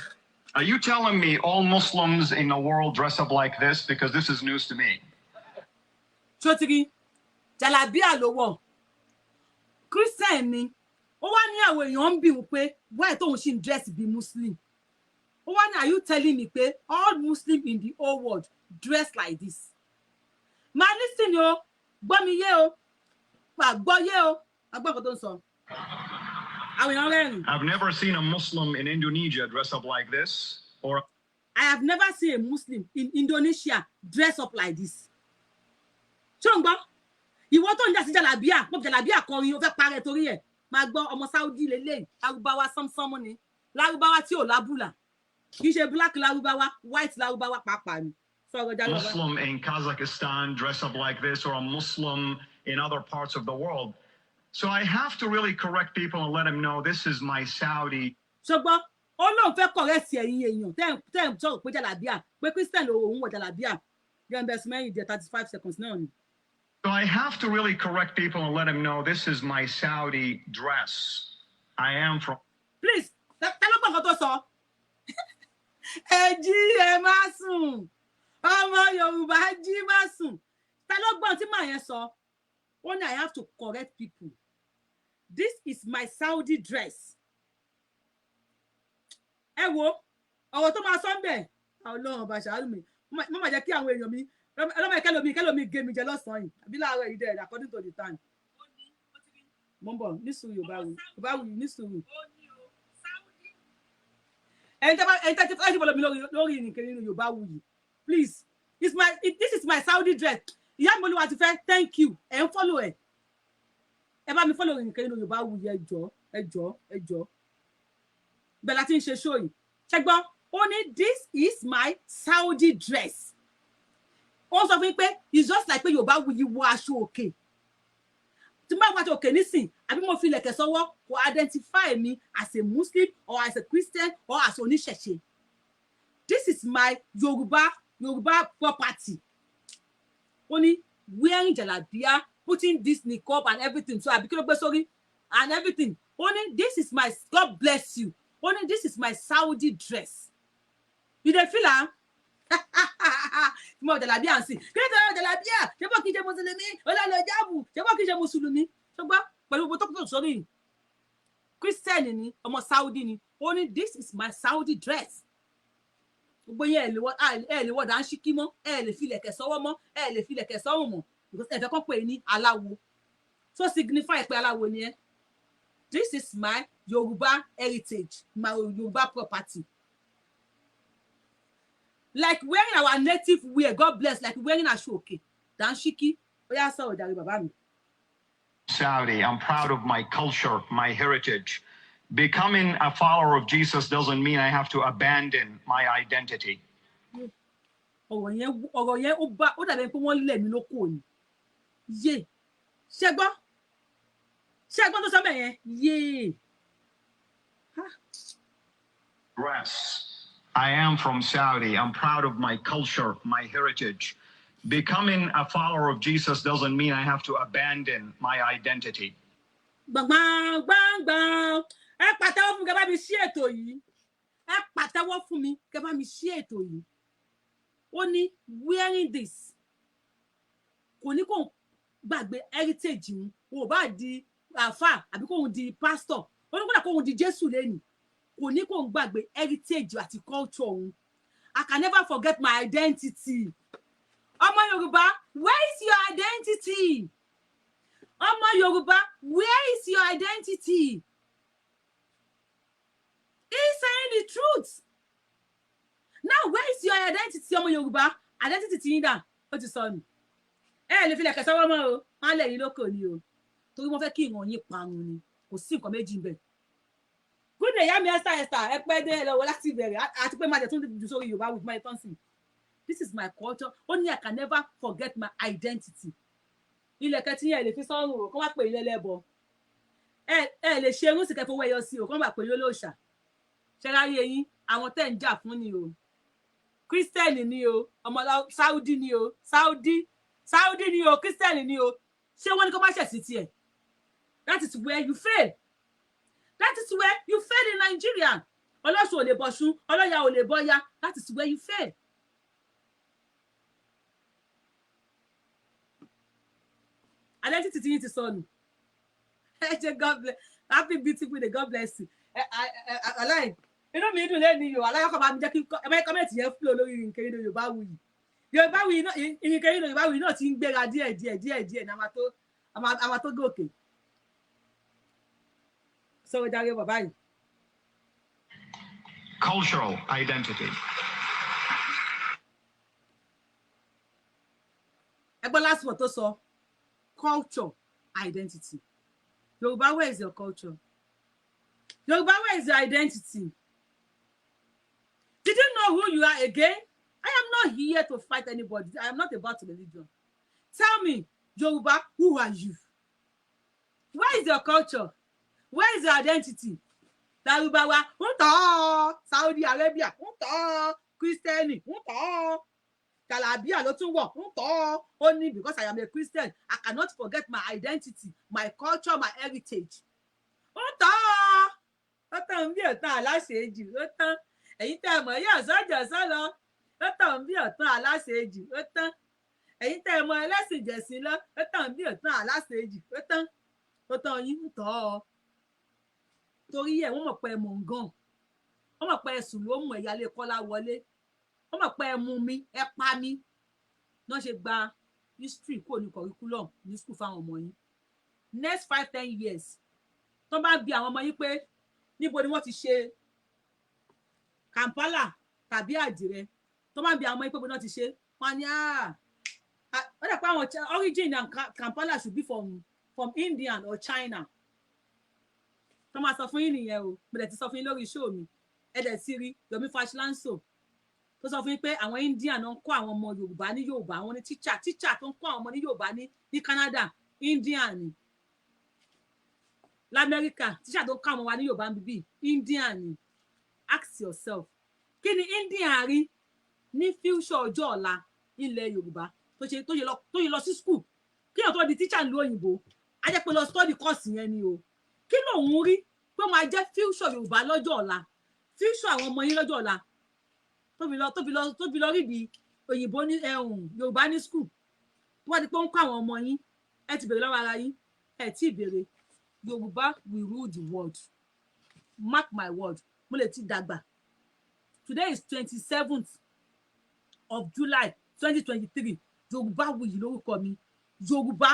Are you telling me all Muslims in the world dress up like this? Because this is news to me.
Ṣotiri, jàlábíà ló wọ̀. Christian ni. Ó wá ní àwọn èèyàn ń bí wọ́n pé why tóun ṣì ń dress bí Muslim. Ó wá ní are you telling me pé all Muslim in the whole world dress like this? Máa listen o, gbọ́ mi yé o, gbọ́ yé o, agbọ́ nǹkan tó ń sọ. Àwọn èèyàn rẹ́rìn.
I've never seen a Muslim in Indonesia dress up like this. Or
I have never seen a Muslim in Indonesia dress up like this. Ṣé o ń gbọ́? Ìwọ tó ń jà sí jàlábíà, mo jàlábíà kọrin, o fẹ́ parẹ́ torí ẹ̀. Máa gbọ́ ọmọ Saudi lélẹ́yìn, Lárúbáwá sánmọ́sánmọ́ ni, Lárúbáwá tí ò lábùlà, kì í ṣe black Lárúbáwá, white Lárúbáwá pàápàá ni.
Muslim in Kazakhstan dress up like this, or a Muslim in other parts of the world. So I have to really correct people and let them know this is my Saudi.
Ṣùgbọ́n ó lóun fẹ́ correct ẹ̀yin èèyàn tẹ́ ń sọ̀rọ̀ pé jàlábíà pé Christian òun wọ̀ jàlábíà yẹn bẹ̀rẹ̀ sí mẹ́rin jẹ́ 35 seconds náà ni.
So I have to really correct people and let them know this is my Saudi dress. I am from.
Please, ta ló gbọ́ nǹkan tó sọ? Ẹ jí ẹ má sùn. Ọmọ Yorùbá jí má sùn. Ta ló gbọ́ tí màá yẹn sọ? Only I have to correct people. This is my Saudi dress. Ẹ wo, ọ̀rọ̀ tó máa sọ ń bẹ̀. Ọlọ́run bá ṣàánú mi. Mo máa jẹ́ kí àwọn èèyàn mi ọlọ́mọ kẹ́lómi gé mi jẹ lọ́sàn-án yìí àbí láàárọ̀ yìí dẹ̀ according to the time. Mo ń bọ̀ ní sùúrù Yorùbáwùyí ní sùúrù. Ẹni tẹ́ ti fẹ́ follow mi lórí ìrìnkiri nínú Yorùbáwùyí. Please, this is my Saudi dress. Ìyá mi olúwa ti fẹ́ thank you ẹ̀ ń follow ẹ̀. ẹ bá mi follow nǹkan inú Yorùbáwùyí ẹjọ́ bẹ́ẹ̀ láti ń ṣe show yìí ṣẹ́gbọ́n ó ní this is my Saudi dress ó sọ fún mi pé it's just like pé Yorùbáwùyí wọ aṣọ òkè tí mo bá wọ aṣọ òkè nísìn àbí mo fi ilẹ̀kẹ̀ sọ́wọ́ kò identify me as a Muslim or as a Christian or as oníṣẹ̀ṣe this is my Yoruba property ó ní wearing jalabia putting this niqab and everything so àbí kí ló gbé sórí and everything ó ní this is my God bless you ó ní this is my Saudi dress you dey feel am mo jalabia ń sìn kí ló tẹ jalabia ṣé bó kí ṣe mùsùlùmí ọlọ́lọ́ jáàbù ṣé bó kí ṣe mùsùlùmí ṣùgbọ́n pẹ̀lú gbogbo tó kúrò sórí Christian ni ọmọ Saudi ni ó ní this is my Saudi dress gbogbo yẹn ẹ lè wọ dánṣíkí mọ́ ẹ lè fi ilẹ̀kẹ̀ sọ́wọ́ mọ́ ẹ lè fi ilẹ̀kẹ̀ sọ́rùn mọ́ because ẹ fẹ́ kàn pé ní aláwo so signify pé aláwo ni ẹ this is my Yoruba heritage my Yoruba property like wearing our native wear God bless like wearing aṣọ òkè dánṣíkí ó yá sọ̀rọ̀ jàre bàbá mi.
Saudi, I'm proud of my culture, my heritage. Becoming a follower of Jesus doesn't mean I have to abandon my identity.
ọ̀rọ̀ yẹn ó dàbí pé wọ́n lẹ̀ mí lóko ni yé ṣẹ́gbọ́n tó sọ bẹ́ẹ̀ yẹn yé.
Yes, I am from Saudi. I'm proud of my culture, my heritage. Becoming a follower of Jesus doesn't mean I have to abandon my identity.
Gbàngbàngbàngbàng ẹ pàtẹ́wọ́ fún mi kẹ́ bá mi ṣí ètò yìí ẹ pàtẹ́wọ́ fún mi kẹ́ bá mi ṣí ètò yìí ó ní wearing this kò ní kó gbàgbé heritage òun ò bá di àfà àbí kóun di pastor ó ní kó dà kóun di Jésù lẹ́nu kò ní kó gbàgbé heritage àti culture òun I can never forget my identity ọmọ Yorùbá where is your identity ọmọ Yorùbá where is your identity. He's saying the truth. Now, where is your identity, ọmọ Yorùbá? Identity ti yín dà, ó ti sọnù. Ẹ lè fi lẹ̀kẹ̀ sọ́wọ́ mọ́ o, wọ́n lẹ̀ yín lóko ni o. Torí wọ́n fẹ́ kí ìran yín parun ni. Kò sí nǹkan méjì ńbẹ̀. Good day, yami Esther, ẹ pẹ́ dé lọ́wọ́ láti bẹ̀rẹ̀ àti pé máa jẹ̀ tún jù sórí Yorùbá with my tongue. This is my culture. Only I can never forget my identity. Ilẹ̀kẹ̀ tí yẹn lè fi sọ́run o, kó má pè yín lẹ́lẹ́bọ. Ẹ lè ṣe irun sì kẹ́ fowó ẹyọ sí o, kó má pè yín lólóòṣà. Ṣẹ́ráyé yín àwọn tẹ́ ń jà fún ni o Christian ni o ọmọ Saudi ni o Saudi ni o Christian ni o ṣé wọ́n ní kó má ṣẹ̀sìn tiẹ̀ that is where you fail in Nigeria ọlọ́sùn ò lè bọ̀ṣun ọlọ́yà ò lè bọ́yá that is where you fail. Identity tí yín ti sọnù ẹ ṣe God bless happy beautiful day God bless you aláì inú mi dùn lẹ́nu yòó aláyọ̀kọ̀ máa ń jẹ́ kí ẹ máa kọ́mẹ̀tì yẹn fúlò lórí nǹkan inú Yorùbáwùyí náà nǹkan inú Yorùbáwùyí náà ti ń gbéra díẹ̀ ní àmà tó gòkè sọ̀rọ̀ járe bàbá yìí.
Cultural identity.
ẹgbọ́n last word tó sọ culture identity Yorùbá, where is your culture? Yoruba, where is your identity? Did you know who you are again? I am not here to fight anybody. I am not about religion. Tell me, Yoruba, who are you? Where is your culture? Where is your identity? Yoruba, Saudi Arabia, Christian, Calabia, only because I am a Christian. I cannot forget my identity, my culture, my heritage. Ó tàn bí ọ̀tán aláṣejù ó tán ẹ̀yin tẹ́ ẹ mọ̀ yóò sọ́jọ́ sọ́lọ ó tàn bí ọ̀tán aláṣejù ó tán ẹ̀yin tẹ́ ẹ mọ̀ ẹlẹ́sìn jẹ̀sìn lọ ó tàn bí ọ̀tán aláṣejù ó tán yín ń tọ́ ọ torí ẹ̀ wọ́n mọ̀ pé ẹ mọ̀ ngàn wọ́n mọ̀ pé ẹ sùn ló mọ̀ ìyálé Kọ́lá wọlé wọ́n mọ̀ pé ẹ mú mi ẹ pa mí náà ṣe gba history kúrò ní curriculum ní school fáwọn ọmọ yín next 5-10 years tó bá bi àwọn ọmọ yín pé níbo ni wọ́n ti ṣe Kampala tàbí àdìrẹ tó bá bi àwọn ọmọ yín pé bó náà ti ṣe wọ́n ní ó dẹ̀ pé àwọn origin and Kampala should be from from Indian or China tó máa sọ fún yín nìyẹn o mo dẹ̀ ti sọ fún yín lórí show mi ẹ dẹ̀ ti rí Yomi Fashlanso tó sọ fún yín pé àwọn Indian náà ń kọ́ àwọn ọmọ Yorùbá ní Yorùbá àwọn ní teacher tó ń kọ́ àwọn ọmọ ní Yorùbá ní Canada Indian ni l'Amẹ́ríkà teacher tó ń kọ́ àwọn wa ní Yorùbá bíbí Indian ni ask yourself kí ni Indian rí ní future ọjọ́ ọ̀la ilẹ̀ Yorùbá tó yẹ lọ sí school kí ló tó di teacher ní òyìnbó a jẹ́ pé lọ study course yẹn ni o kí lòun rí pé máa jẹ́ future Yorùbá lọ́jọ́ ọ̀la future àwọn ọmọ yín lọ́jọ́ ọ̀la tó fi lọ rí di òyìnbó ní Yorùbá ní school tó wá di pé ó ń kọ́ àwọn ọmọ yín ẹ ti bèrè lọ́wọ́ ara yín ẹ tí ì bèrè Yorùbá will rule the world mark my word mo lè ti dàgbà today is 27th of July 2023 Yorubawuyi lórúkọ mi Yorùbá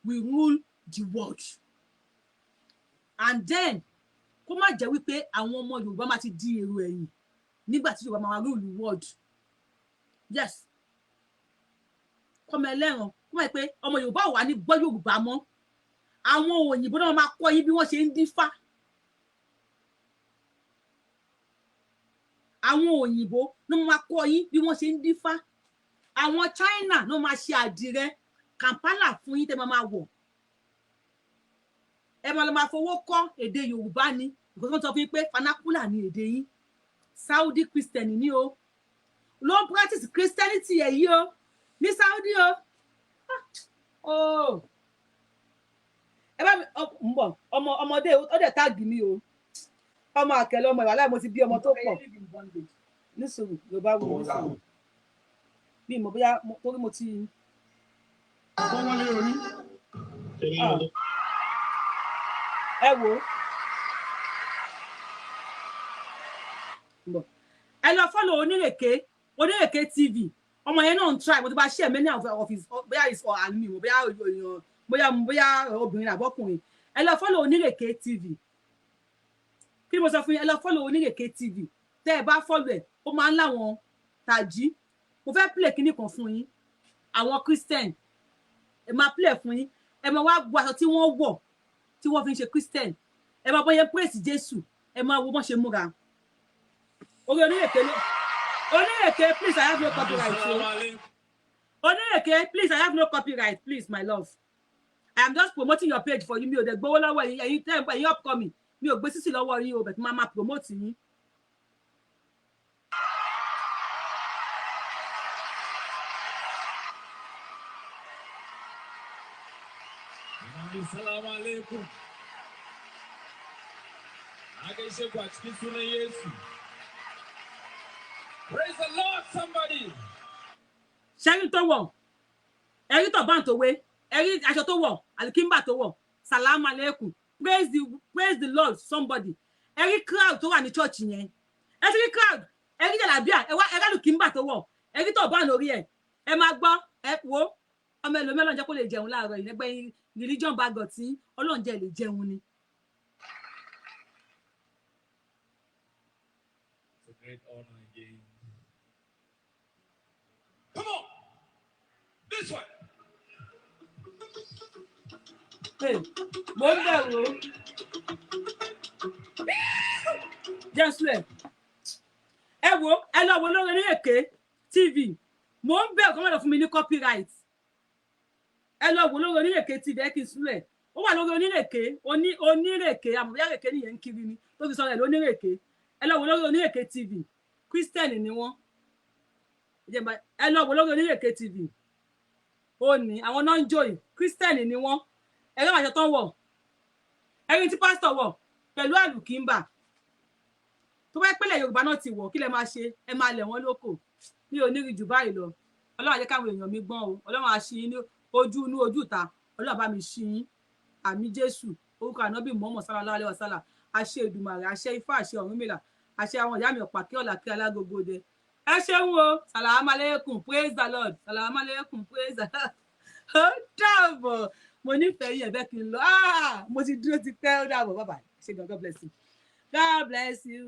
will rule the world and then kó má jẹ́ wípé àwọn ọmọ Yorùbá máa ti di èrò ẹ̀yìn nígbà tí Yorùbá máa rule the world yes kọ́mọ ẹlẹ́ran kó má jẹ́ pé ọmọ Yorùbá ò wá ní gbọ́ Yorùbá mọ́ àwọn òyìnbó náà máa kọ́ yín bí wọ́n ṣe ń dífá àwọn òyìnbó náà máa kọ́ yín bí wọ́n ṣe ń dífá àwọn China náà máa ṣe àdìrẹ Kampala fún yín tẹ́ máa wọ̀ ẹ máa lọ máa fowó kọ́ èdè Yorùbá ni ìkọ́ tó ń sọ fún yín pé vernacular ni èdè yín Saudi Christian ni o ló ń practice Christianity ẹ̀ yìí o ní Saudi o ẹ bá mi ń bọ̀ ọmọdé ó dẹ̀ táàgì mi o ọmọ àkẹlẹ ọmọ ìwà láì mo ti bí ọmọ tó pọ̀ nísòrò Yorùbá wò nísòrò bí mo bóyá torí mo ti.
Wọlé orí.
Ẹ wò ẹ lọ follow onírèké TV ọmọ yẹn náà ń try mo ti bá share many of his bóyá is or àmì o bóyá obìnrin àbọ́kùnrin ẹ lọ follow onírèké TV kí ni mo sọ fún yín ẹ lọ follow onírèké TV tẹ́ ẹ bá follow ẹ̀ ó máa ń láwọn tàjí mo fẹ́ play kíní kan fún yín àwọn Christian ẹ máa play fún yín ẹ máa wá gbọ́ aṣọ tí wọ́n wọ̀ tí wọ́n fi ń ṣe Christian ẹ máa bọ́ yẹn praise Jésù ẹ máa wo bọ́n ṣe múra orí onírèké please I have no copyright onírèké please I have no copyright please my love I am just promoting your page for you mi ò dẹ̀ gbowó lọ́wọ́ ẹ̀yin upcoming mi ò gbé sísì lọ́wọ́ yín o bẹ̀ tí máa promote yín.
Assalamu alaikum. Agaishe kwa cikin sunan Yesu. Praise the Lord somebody.
Ṣẹ́rí tó wọ̀, ẹ̀rí tó bá ń tó wé, ẹ̀rí aṣọ tó wọ̀, alikimba tó wọ̀, salamu alaikum, praise the Lord somebody. Ẹ̀rí crowd tó wà ní church yẹn. Ẹ ti rí crowd, ẹ̀rí jàlábíà, ẹ̀rí alikimba tó wọ̀, ẹ̀rí tó bá ń lórí ẹ̀. Ẹ máa gbọ́, ẹ wo, ọmọ ẹlòmíràn jẹ́ kó lè jẹun láàárọ̀ yìí lẹ́gbẹ̀ẹ́ religion bagot tí Ọlọ́run jẹ́ lè jẹun ni.
It's a great honor again. Come on, this way.
Hey, mo ń bẹ̀rù o. Jésù ẹ wo ẹ lọ wo lórí Onírèké TV mo ń bẹ̀rù kọ́ mọ́ lọ fún mi ní copyright. Ẹ lọ wo lórí Onírèké TV ẹ kí n súnlẹ̀ ó wà lórí onírèké àmọ̀bíyá rèké nìyẹn ń kiri ni tó fi sọ rẹ̀ lónírèké ẹ lọ wo lórí Onírèké TV Christian ni wọ́n ẹ lọ wo lórí Onírèké TV ó ní àwọn náà ń joyè Christian ni wọ́n ẹ lọ́wọ́ àṣọ tó ń wọ̀ ẹ̀rín tí pásítọ̀ wọ̀ pẹ̀lú àlùkìmbà tó bá pẹ́lẹ̀ Yorùbá náà ti wọ̀ kí lẹ máa ṣe ẹ máa lẹ̀ wọ́n lóko ní oníri jù báyìí lọ Ọlọ́run á jẹ́ káwọn èèyàn mi gbọ́n o Ọlọ́run á ṣí ní ojú inú ojú ìta Ọlọ́run bá mi ṣí yín àmì Jésù orúkọ ànábì Muhammad sallallahu alaihi wasallam àṣẹ Èdùmàrè àṣẹ Ifá àṣẹ Ọ̀rúnmìlà àṣẹ àwọn ìyá mi ọ̀pá kí ọ̀là kí alágogo dẹ ẹ ṣeun o salaam aleikum praise the Lord salaam aleikum praise the Lord ó dàbọ̀ mo nífẹ̀ẹ́ yín ẹ̀bẹ́ kí n lọ mo ti dúró ti pẹ́ ó dàbọ̀ bàbá ṣe God bless you.